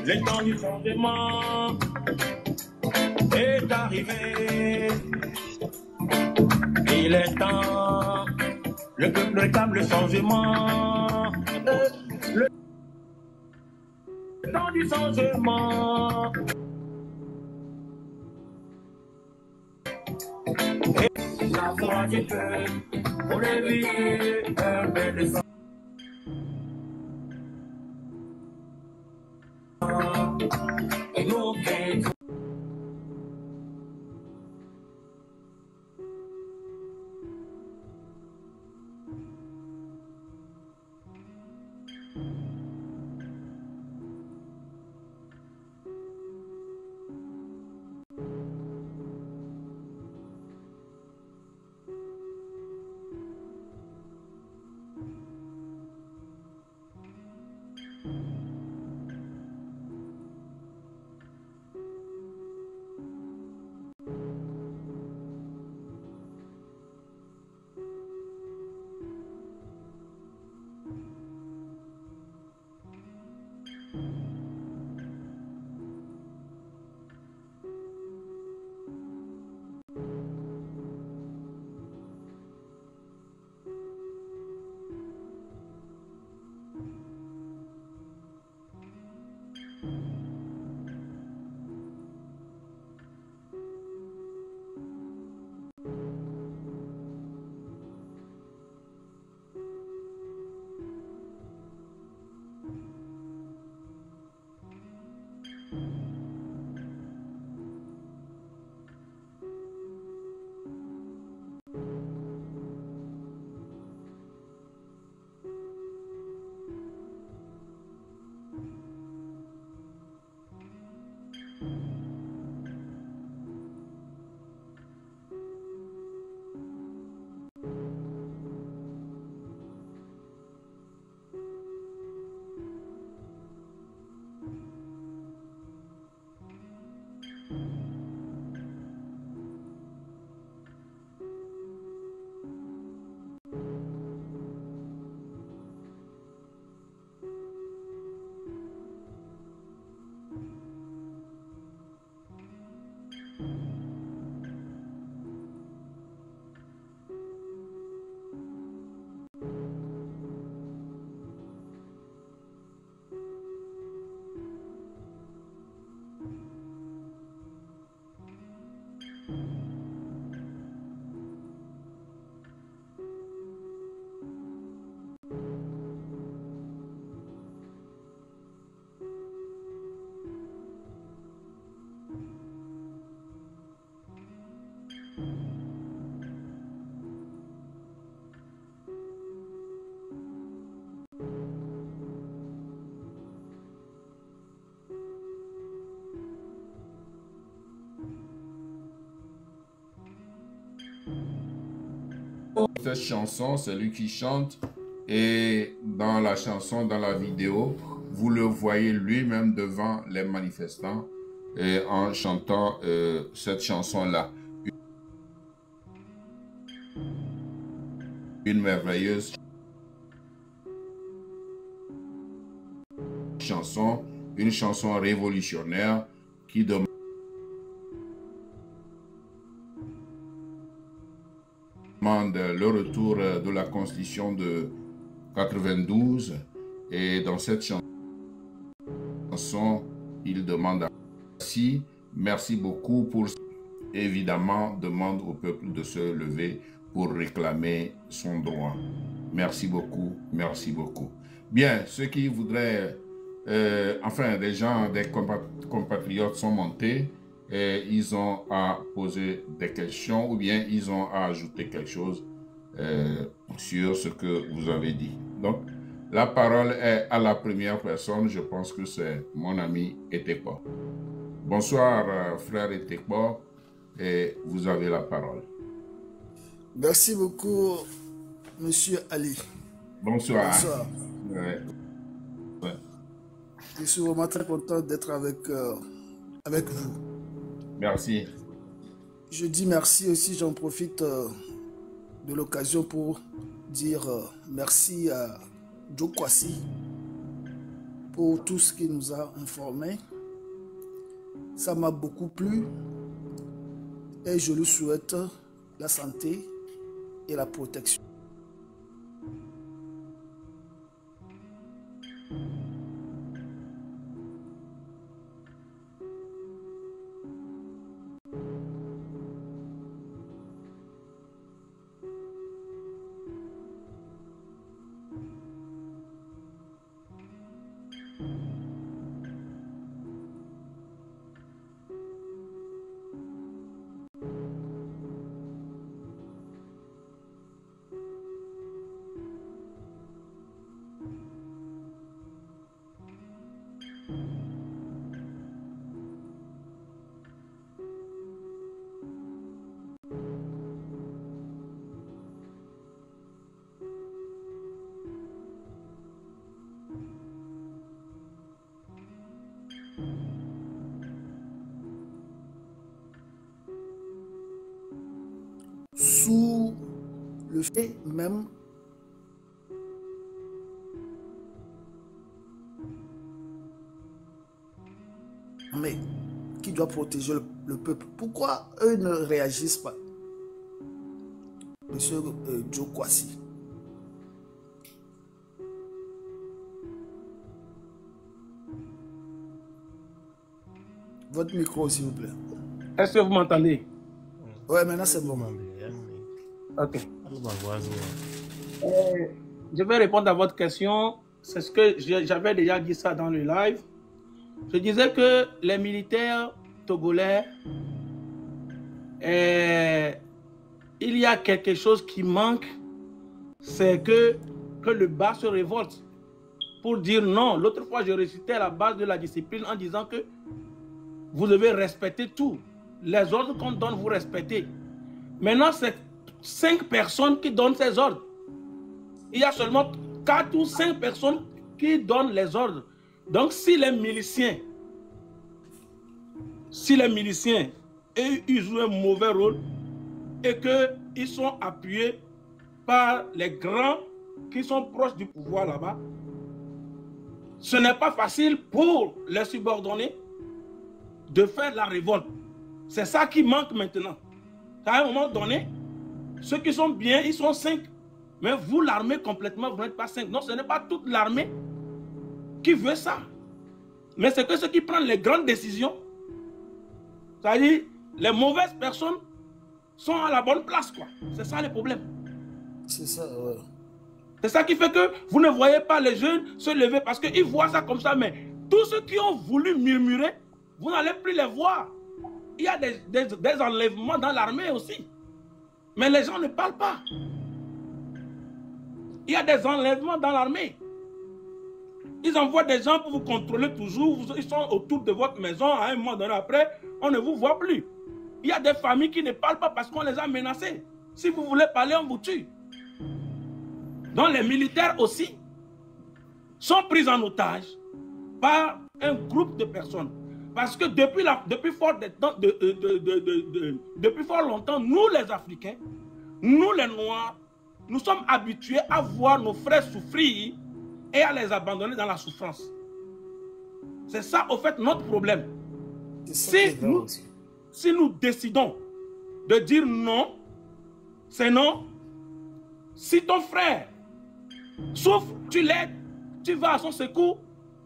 Les temps du changement, est arrivé. Il est temps, le peuple réclame le changement. Le temps du changement. Et la voix du peuple pour éviter un bel sang. Et nous faisons. Cette chanson, c'est lui qui chante, et dans la chanson, dans la vidéo, vous le voyez lui-même devant les manifestants et en chantant cette chanson-là. Une merveilleuse chanson, une chanson révolutionnaire qui demande le retour de la Constitution de 92, et dans cette chanson, il demande à merci beaucoup pour, évidemment, demande au peuple de se lever pour réclamer son droit. Merci beaucoup, merci beaucoup. Bien, ceux qui voudraient, enfin, des gens, des compatriotes sont montés, et ils ont à poser des questions ou bien ils ont à ajouter quelque chose sur ce que vous avez dit. Donc, la parole est à la première personne. Je pense que c'est mon ami Etekpo. Bonsoir, frère Etekpo, et vous avez la parole. Merci beaucoup, Monsieur Ali. Bonsoir. Bonsoir. Ouais. Ouais. Je suis vraiment très content d'être avec vous. Merci. Je dis merci aussi, j'en profite de l'occasion pour dire merci à Joe Kwasi pour tout ce qu'il nous a informé. Ça m'a beaucoup plu et je lui souhaite la santé et la protection. Sous le fait même mais qui doit protéger le peuple. Pourquoi eux ne réagissent pas? Monsieur Joe Kwasi. Votre micro, s'il vous plaît. Est-ce que vous m'entendez? Ouais, maintenant c'est bon. Ok. Je vais répondre à votre question. C'est ce que j'avais déjà dit ça dans le live. Je disais que les militaires togolais, il y a quelque chose qui manque, c'est que le bas se révolte pour dire non. L'autre fois, je récitais la base de la discipline en disant que vous devez respecter tout. Les ordres qu'on donne, vous respectez. Maintenant, c'est 5 personnes qui donnent ces ordres. Il y a seulement 4 ou 5 personnes qui donnent les ordres. Donc, si les miliciens, ils jouent un mauvais rôle et qu'ils sont appuyés par les grands qui sont proches du pouvoir là-bas, ce n'est pas facile pour les subordonnés de faire la révolte. C'est ça qui manque maintenant. À un moment donné, ceux qui sont bien, ils sont 5. Mais vous, l'armée complètement, vous n'êtes pas 5. Non, ce n'est pas toute l'armée qui veut ça. Mais c'est que ceux qui prennent les grandes décisions, c'est-à-dire les mauvaises personnes, sont à la bonne place, quoi. C'est ça le problème. C'est ça, ouais. C'est ça qui fait que vous ne voyez pas les jeunes se lever parce qu'ils voient ça comme ça. Mais tous ceux qui ont voulu murmurer, vous n'allez plus les voir. Il y a des enlèvements dans l'armée aussi. Mais les gens ne parlent pas. Il y a des enlèvements dans l'armée. Ils envoient des gens pour vous contrôler toujours. Ils sont autour de votre maison. À un moment donné, après, on ne vous voit plus. Il y a des familles qui ne parlent pas parce qu'on les a menacées. Si vous voulez parler, on vous tue. Donc les militaires aussi sont pris en otage par un groupe de personnes. Parce que depuis fort longtemps, nous les Africains, nous les Noirs, nous sommes habitués à voir nos frères souffrir et à les abandonner dans la souffrance. C'est ça, au fait, notre problème. Si nous décidons de dire non, c'est non. Si ton frère souffre, tu l'aides, tu vas à son secours,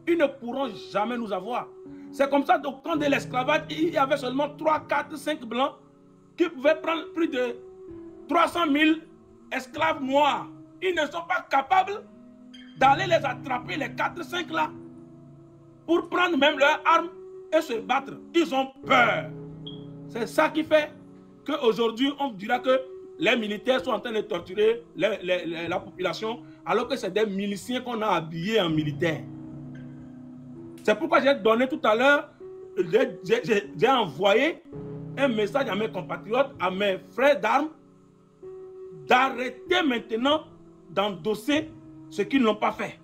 ils ne pourront jamais nous avoir. C'est comme ça, au temps de l'esclavage, il y avait seulement 3, 4, 5 blancs qui pouvaient prendre plus de 300 000 esclaves noirs. Ils ne sont pas capables d'aller les attraper, les 4, 5 là, pour prendre même leurs armes et se battre. Ils ont peur. C'est ça qui fait qu'aujourd'hui, on dira que les militaires sont en train de torturer la population, alors que c'est des miliciens qu'on a habillés en militaires. C'est pourquoi j'ai donné tout à l'heure, j'ai envoyé un message à mes compatriotes, à mes frères d'armes, d'arrêter maintenant d'endosser ce qu'ils n'ont pas fait.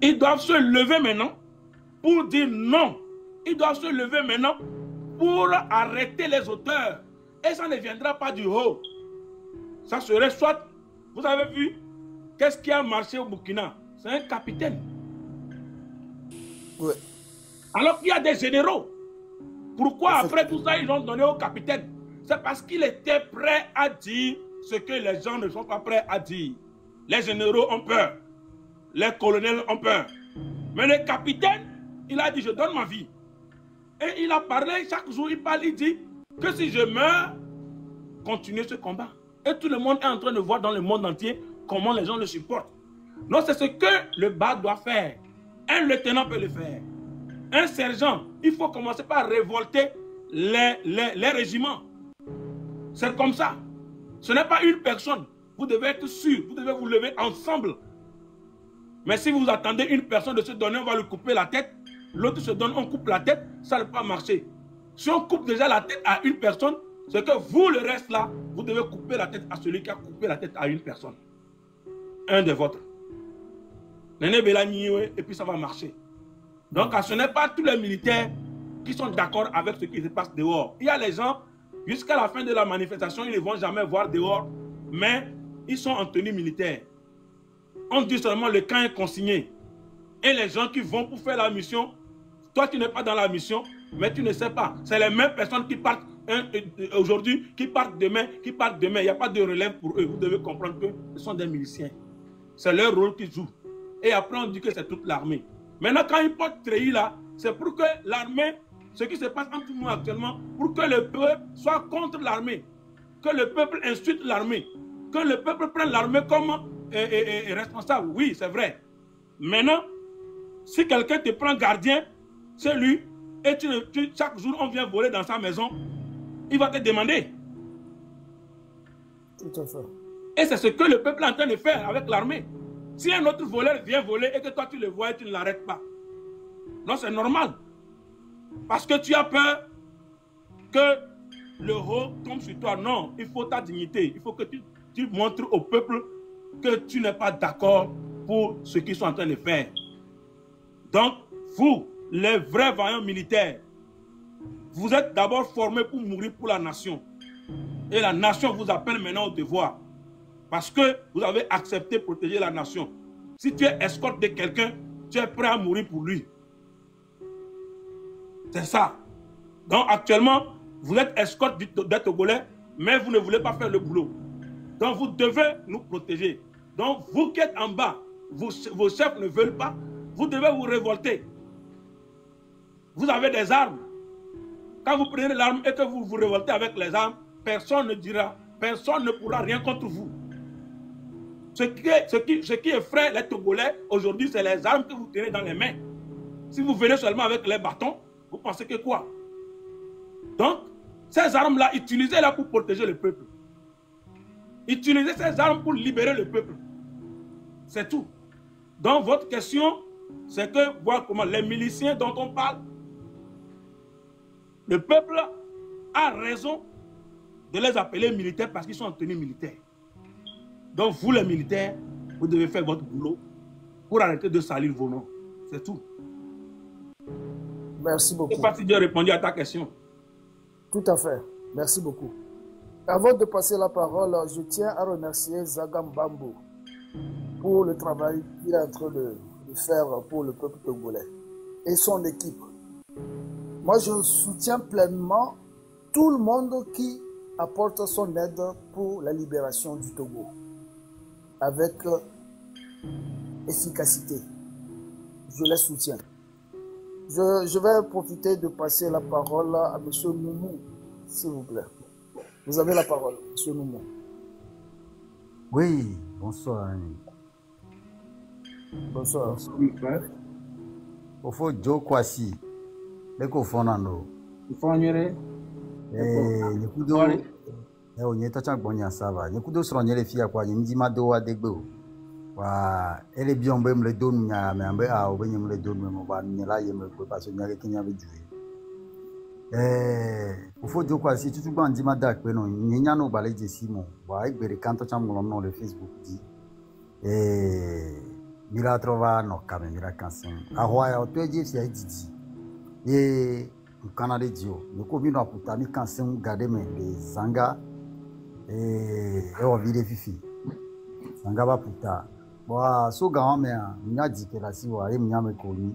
Ils doivent se lever maintenant pour dire non. Ils doivent se lever maintenant pour arrêter les auteurs. Et ça ne viendra pas du haut. Ça serait soit, vous avez vu, qu'est-ce qui a marché au Burkina? C'est un capitaine. Ouais. Alors qu'il y a des généraux. Pourquoi après tout ça, ils l'ont donné au capitaine? C'est parce qu'il était prêt à dire ce que les gens ne sont pas prêts à dire. Les généraux ont peur. Les colonels ont peur. Mais le capitaine, il a dit, je donne ma vie. Et il a parlé, chaque jour, il parle, il dit que si je meurs, continuez ce combat. Et tout le monde est en train de voir dans le monde entier comment les gens le supportent. Donc c'est ce que le bas doit faire. Un lieutenant peut le faire. Un sergent, il faut commencer par révolter les régiments. C'est comme ça. Ce n'est pas une personne. Vous devez être sûr, vous devez vous lever ensemble. Mais si vous attendez une personne de se donner, on va lui couper la tête. L'autre se donne, on coupe la tête, ça ne peut pas marcher. Si on coupe déjà la tête à une personne, c'est que vous, le reste là, vous devez couper la tête à celui qui a coupé la tête à une personne. Un de vôtres. Et puis ça va marcher. Donc ce n'est pas tous les militaires qui sont d'accord avec ce qui se passe dehors. Il y a les gens, jusqu'à la fin de la manifestation, ils ne vont jamais voir dehors, mais ils sont en tenue militaire. On dit seulement le camp est consigné. Et les gens qui vont pour faire la mission, toi tu n'es pas dans la mission, mais tu ne sais pas. C'est les mêmes personnes qui partent aujourd'hui, qui partent demain, qui partent demain. Il n'y a pas de relève pour eux. Vous devez comprendre que ce sont des miliciens. C'est leur rôle qu'ils jouent. Et après on dit que c'est toute l'armée. Maintenant quand ils portent treillis là, c'est pour que l'armée, ce qui se passe entre nous actuellement, pour que le peuple soit contre l'armée. Que le peuple insulte l'armée. Que le peuple prenne l'armée comme responsable. Oui, c'est vrai. Maintenant, si quelqu'un te prend gardien, c'est lui, et chaque jour on vient voler dans sa maison, il va te demander. Tout à fait. Et c'est ce que le peuple est en train de faire avec l'armée. Si un autre voleur vient voler et que toi tu le vois et tu ne l'arrêtes pas, non, c'est normal. Parce que tu as peur que le haut tombe sur toi. Non, il faut ta dignité. Il faut que tu montres au peuple que tu n'es pas d'accord pour ce qu'ils sont en train de faire. Donc, vous, les vrais vaillants militaires, vous êtes d'abord formés pour mourir pour la nation. Et la nation vous appelle maintenant au devoir. Parce que vous avez accepté de protéger la nation. Si tu es escorte de quelqu'un, tu es prêt à mourir pour lui. C'est ça. Donc actuellement, vous êtes escorte des Togolais, mais vous ne voulez pas faire le boulot. Donc vous devez nous protéger. Donc vous qui êtes en bas, vos chefs ne veulent pas, vous devez vous révolter. Vous avez des armes. Quand vous prenez l'arme et que vous vous révoltez avec les armes, personne ne dira, personne ne pourra rien contre vous. Ce qui effraie les Togolais aujourd'hui, c'est les armes que vous tenez dans les mains. Si vous venez seulement avec les bâtons, vous pensez que quoi? Donc, ces armes-là, utilisez-les pour protéger le peuple. Utilisez ces armes pour libérer le peuple. C'est tout. Donc, votre question, c'est que, voir comment les miliciens dont on parle, le peuple a raison de les appeler militaires parce qu'ils sont en tenue militaire. Donc, vous les militaires, vous devez faire votre boulot pour arrêter de salir vos noms. C'est tout. Merci beaucoup. Je ne sais pas si j'ai répondu à ta question. Tout à fait. Merci beaucoup. Avant de passer la parole, je tiens à remercier Zagam Bambo pour le travail qu'il est en train de faire pour le peuple togolais et son équipe. Moi, je soutiens pleinement tout le monde qui apporte son aide pour la libération du Togo avec efficacité. Je les soutiens. Je vais profiter de passer la parole à M. Moumou, s'il vous plaît. Vous avez la parole, M. Moumou. Oui, bonsoir. Bonsoir. Au fond, Joe Kwasi, le cofonando. Il faut en aller. Nikudo, on y est à Bonia Sava. Nikudo sur les filles à quoi il me dit Mado à Degbo. Elle est bien, me le donne, mais un peu à ouvrir me le donne, mais là, il me peut pas se dire qu'il y avait du. Au fond, Joe Kwasi, tu te bandes Dimadak, mais non, il n'y a no balai de Simon. Ouais, il quand on a le Facebook dit. Mira trova no kame mira kansen ahoya otoje fi ididi e Canada dio ne ko bi no aputa mi kansen gade me de zanga o vide fifi zanga ba puta wa so ga me a nya dike la si wa e mnya me ko ni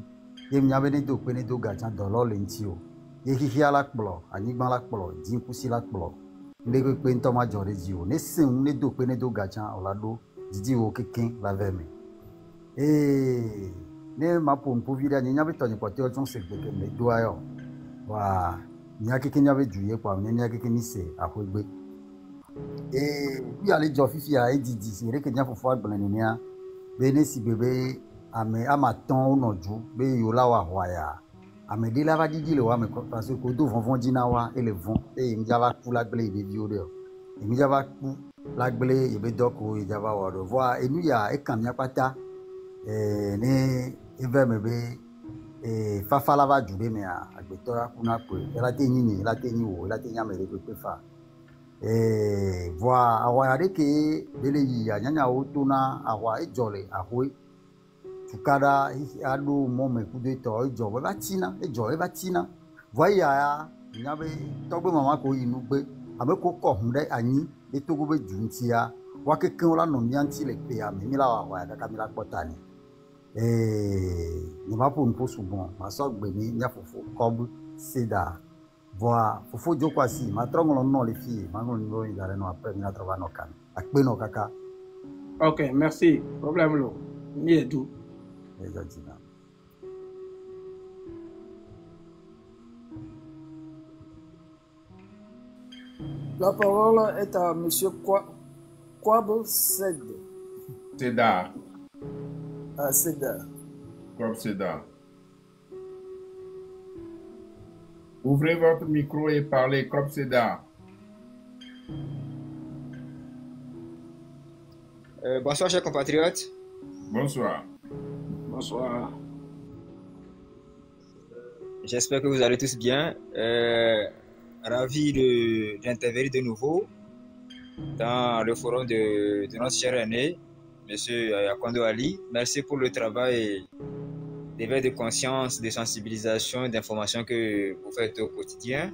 e mnya be ne do pe ne do ga chan dolo le nti o Yehihia la kplɔ, anyigba la kplɔ, dzikusi la kplɔ. Ne kpe ŋutɔ ma dzɔ ɖe dzi o. Ne sẽ ŋu, ne do kpe, ne do gatsa, o la ɖo didiwo kekeŋ la ve me. Ne ma ƒo ŋuƒovi ɖe, nye nya be tɔnye kpɔtɔewo tsɔ segbe ke me doa yɔ. Wa nya kekeŋ nya be du ye kpɔ, nya kekeŋ mi se aƒegbe. Fi ale dzɔ fifia edidi si ɖeke nya fofoa gblẽ nenea be ne si gbe be ame atɔ̃ wonɔ dzu be yewo la wɔ ahɔa ya. Ame ɖe la va didi le woame parce que wodo vɔvɔ̃ dzi na wa ele vɔ̃ eye mi dzava ku la gblẽ yebeviwo ɖe o. Mi dzava ku la gblẽ yebe dɔ ko ye dzava wɔ ɖo. Vɔa enu ya eka mia kpata ne eve me be fafa la va du ɖe mea agbetɔ ya kuna kpoe. Ela te nyi nye, ela te nyi wo, ela te nyi ame ɖe kpekpe fa. Vɔa ahɔa ya ɖeke be le yiyia nyanyawo tona ahɔa edzɔ le ahoe. Tukada aɖo mɔ me kudo etɔ edzɔ eva tsina edzɔ eva tsina vɔa ya nya be tɔgbe mama ko yi nugbe ame ko kɔ hu ɖe anyi be togo be du ŋutia wa kekeŋ la nɔ mia ŋuti le kpea me mi la wɔ ahɔa kaka mi la kpɔ ta ne nye ma ƒo nuƒo sugbɔ masɔ gbe mi nya fofo kɔbu seda vɔa fofo dzoko asi matrɔ ŋlɔ nɔ le fi maŋlɔ nuwo yi da ɖe nɔ apre mi la trɔ va nɔ kan akpe nɔ kaka. Ok, merci. Problème lo. Mi edu. La parole est à M. Kwab Sed. Seda. Seda. Kwab Seda. Ouvrez votre micro et parlez, Kwab Seda. Bonsoir, chers compatriotes. Bonsoir. Bonsoir. J'espère que vous allez tous bien. Ravi d'intervenir de nouveau dans le forum de notre cher aîné, M. Yakondo Ali. Merci pour le travail d'éveil de conscience, de sensibilisation, d'information que vous faites au quotidien.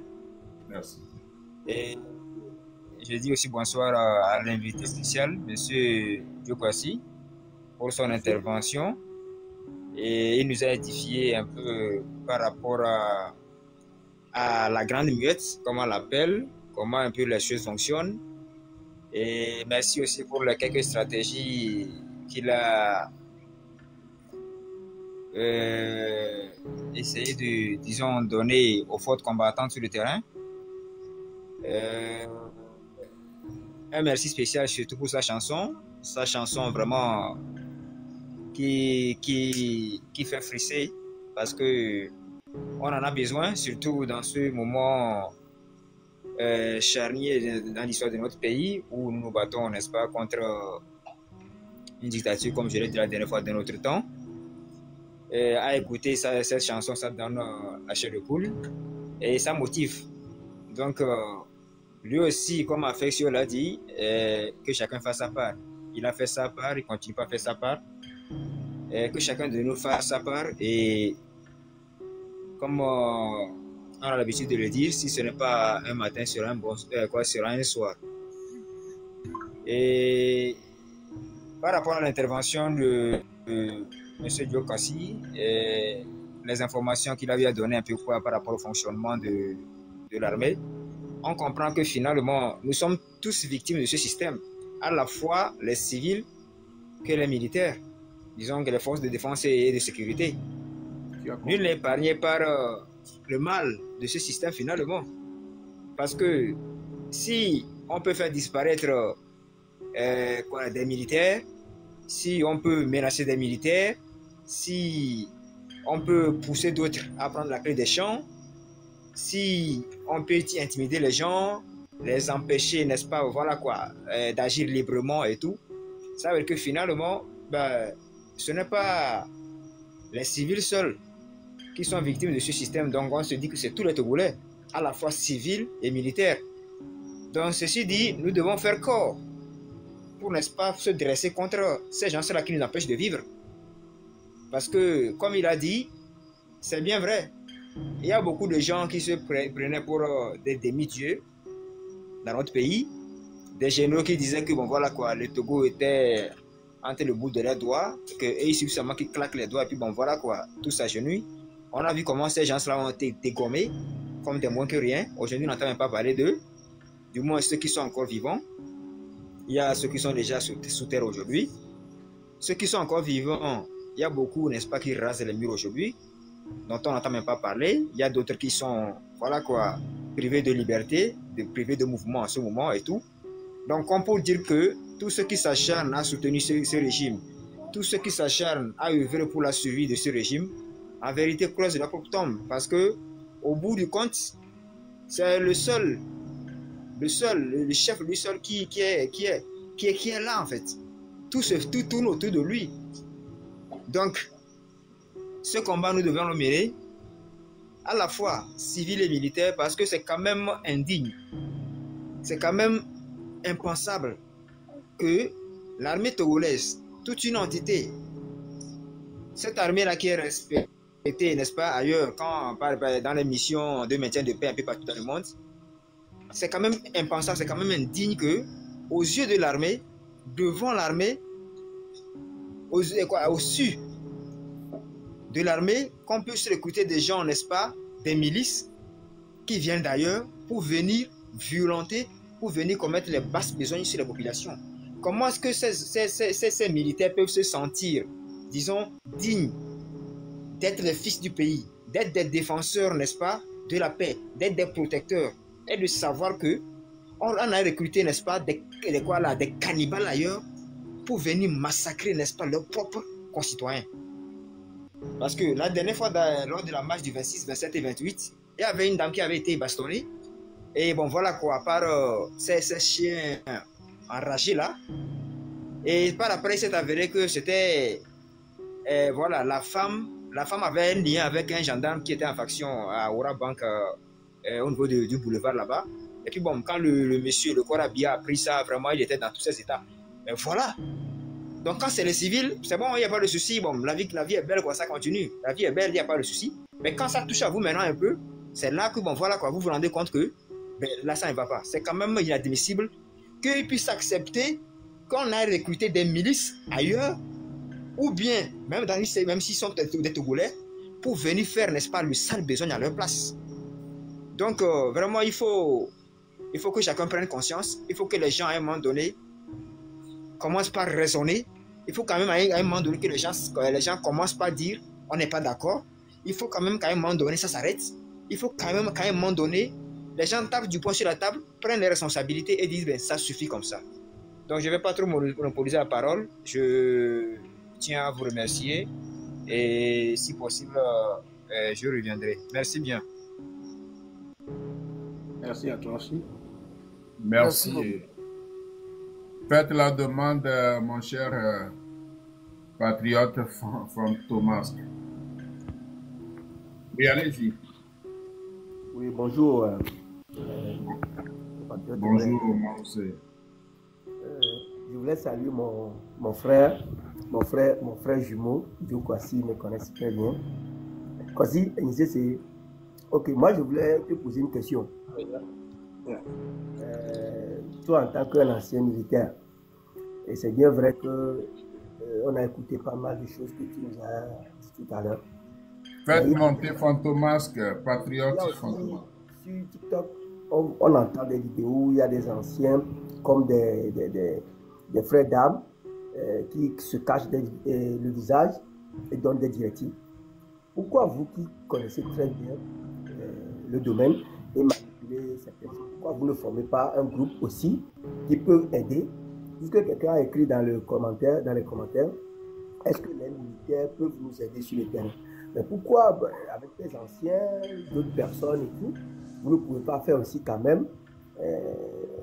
Merci. Et je dis aussi bonsoir à l'invité spécial, M. Diokwasi, pour son intervention. Et il nous a édifié un peu par rapport à la grande muette, comment on l'appelle, comment un peu les choses fonctionnent. Et merci aussi pour les quelques stratégies qu'il a essayé de, disons, donner aux forces combattantes sur le terrain. Un merci spécial surtout pour sa chanson vraiment qui fait frisser parce que on en a besoin, surtout dans ce moment charnier dans l'histoire de notre pays où nous nous battons, n'est-ce pas, contre une dictature, comme je l'ai dit la dernière fois de notre temps. À écouter cette chanson, ça donne la chair de poule et ça motive. Donc, lui aussi, comme Affection l'a dit, que chacun fasse sa part. Il a fait sa part, il continue pas à faire sa part. Que chacun de nous fasse sa part et comme on a l'habitude de le dire, si ce n'est pas un matin, sera un soir. Et par rapport à l'intervention de M. Diokwasi, les informations qu'il avait données un peu par rapport au fonctionnement de l'armée, on comprend que finalement, nous sommes tous victimes de ce système, à la fois les civils que les militaires, disons que les forces de défense et de sécurité. Nul n'est épargné par le mal de ce système finalement. Parce que si on peut faire disparaître des militaires, si on peut menacer des militaires, si on peut pousser d'autres à prendre la clé des champs, si on peut intimider les gens, les empêcher, n'est-ce pas, voilà quoi, d'agir librement et tout, ça veut dire que finalement, ce n'est pas les civils seuls qui sont victimes de ce système. Donc on se dit que c'est tous les Togolais, à la fois civils et militaires. Donc ceci dit, nous devons faire corps pour, n'est-ce pas, se dresser contre ces gens-là qui nous empêchent de vivre. Parce que, comme il a dit, c'est bien vrai. Il y a beaucoup de gens qui se prenaient pour des demi-dieux dans notre pays. Des généraux qui disaient que, bon voilà quoi, le Togo était entre le bout de leurs doigts, et il suffit seulement qu'ils claquent les doigts, et puis bon voilà quoi, tous s'agenouillent. On a vu comment ces gens-là ont été dégommés. comme des moins que rien. Aujourd'hui, on n'entend même pas parler d'eux, du moins ceux qui sont encore vivants. Il y a ceux qui sont déjà sous terre aujourd'hui. Ceux qui sont encore vivants, il y a beaucoup, n'est-ce pas, qui rasent les murs aujourd'hui, dont on n'entend même pas parler. Il y a d'autres qui sont, voilà quoi, privés de liberté, privés de mouvement en ce moment et tout. Donc, on peut dire que tous ceux qui s'acharnent à soutenir ce régime, tous ceux qui s'acharnent à œuvrer pour la survie de ce régime, en vérité, creusent leur propre tombe. Parce que, au bout du compte, c'est le chef, lui seul qui est là, en fait. Tout tourne autour de lui. Donc, ce combat, nous devons le mener, à la fois civil et militaire, parce que c'est quand même indigne. C'est quand même impensable que l'armée togolaise, toute une entité, cette armée-là qui est respectée, n'est-ce pas, ailleurs, quand on parle dans les missions de maintien de paix un peu partout dans le monde, c'est quand même impensable, c'est quand même indigne que, aux yeux de l'armée, devant l'armée, au-dessus de l'armée, qu'on puisse recruter des gens, n'est-ce pas, des milices qui viennent d'ailleurs pour venir violenter, pour venir commettre les basses besognes sur la population. Comment est-ce que ces militaires peuvent se sentir, disons, dignes d'être les fils du pays, d'être des défenseurs, n'est-ce pas, de la paix, d'être des protecteurs, et de savoir que on a recruté, n'est-ce pas, des cannibales ailleurs pour venir massacrer, n'est-ce pas, leurs propres concitoyens. Parce que la dernière fois, lors de la marche du 26, 27 et 28, il y avait une dame qui avait été bastonnée. Et bon, voilà quoi, à part ces chiens enragés là. Et par après, il s'est avéré que c'était, voilà, la femme avait un lien avec un gendarme qui était en faction à Aura Bank, au niveau du boulevard là-bas. Et puis bon, quand le monsieur, le corps habillé a pris ça, vraiment, il était dans tous ses états. Mais voilà. Donc quand c'est les civils, c'est bon, il n'y a pas de souci. Bon, la vie est belle, quoi, ça continue. La vie est belle, il n'y a pas de souci. Mais quand ça touche à vous maintenant un peu, c'est là que, bon, voilà, quoi, vous vous rendez compte que, ben, là, ça ne va pas. C'est quand même inadmissible qu'ils puissent accepter qu'on ait recruté des milices ailleurs, ou bien, même s'ils sont des Togolais, pour venir faire, n'est-ce pas, le sale besoin à leur place. Donc, vraiment, il faut que chacun prenne conscience. Il faut que les gens, à un moment donné, commencent par raisonner. Il faut quand même, à un moment donné, que les gens commencent par dire on n'est pas d'accord. Il faut quand même qu'à un moment donné, ça s'arrête. Il faut quand même qu'à un moment donné, les gens tapent du poing sur la table, prennent les responsabilités et disent ben, ça suffit comme ça. Donc, je ne vais pas trop monopoliser la parole. Je tiens à vous remercier. Et si possible, je reviendrai. Merci bien. Merci à toi aussi. Merci. Faites la demande, mon cher patriote Fantomasque. Oui, allez-y. Oui, bonjour. Bonjour, Marseille. Je voulais saluer mon frère jumeau, Dieu Kwasi, me connaît très bien. Kwasi, c'est... Ok, moi je voulais te poser une question. Toi, en tant qu'un ancien militaire, et c'est bien vrai que on a écouté pas mal de choses que tu nous as dit tout à l'heure. Faites monter Fantomasque, patriote Fantomasque. Sur TikTok, on entend des vidéos où il y a des anciens comme des frères d'armes qui se cachent le visage et donnent des directives. Pourquoi vous qui connaissez très bien le domaine et manipuler certaines choses, pourquoi vous ne formez pas un groupe aussi qui peut aider? Puisque quelqu'un a écrit dans les commentaires, est-ce que les militaires peuvent nous aider sur le terrain? Mais pourquoi, avec des anciens, d'autres personnes et tout, vous ne pouvez pas faire aussi quand même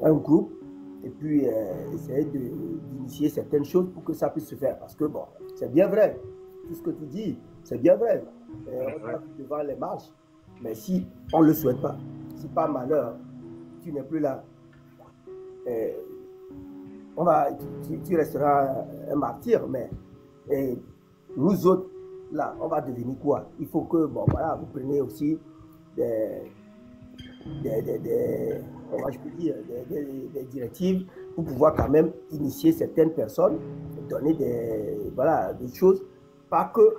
un groupe et puis essayer d'initier certaines choses pour que ça puisse se faire? Parce que bon, c'est bien vrai, tout ce que tu dis, c'est bien vrai. On va devant les marches, mais si on ne le souhaite pas, si par malheur, tu n'es plus là, tu resteras un martyr, mais nous autres, là, on va devenir quoi? Il faut que, bon, voilà, vous preniez aussi des directives pour pouvoir quand même initier certaines personnes, donner des choses, pas que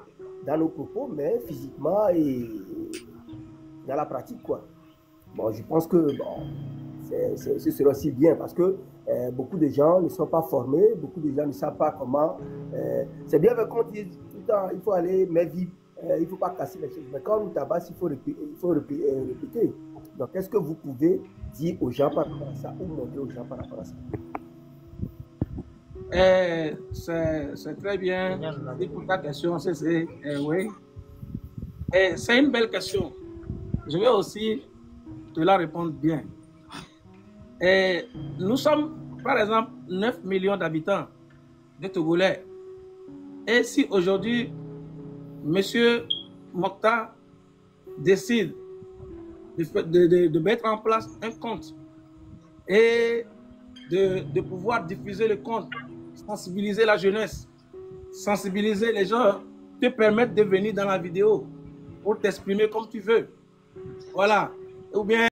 dans nos propos, mais physiquement et dans la pratique, quoi. Bon, je pense que bon, ce serait aussi bien parce que beaucoup de gens ne sont pas formés, beaucoup de gens ne savent pas comment. C'est bien quand on dit tout le temps, il faut aller, mais vite, il ne faut pas casser les choses. Mais quand on tabasse, il faut répéter. Donc, qu'est-ce que vous pouvez dire aux gens par rapport à ça ou montrer aux gens par rapport à ça? C'est très bien. Et pour ta question, oui. C'est une belle question. Je vais aussi te la répondre bien. Nous sommes, par exemple, 9 millions d'habitants de Togolais. Et si aujourd'hui, M. Mokhtar décide de mettre en place un compte et de pouvoir diffuser le compte, sensibiliser la jeunesse, sensibiliser les gens, te permettre de venir dans la vidéo pour t'exprimer comme tu veux. Voilà. Ou bien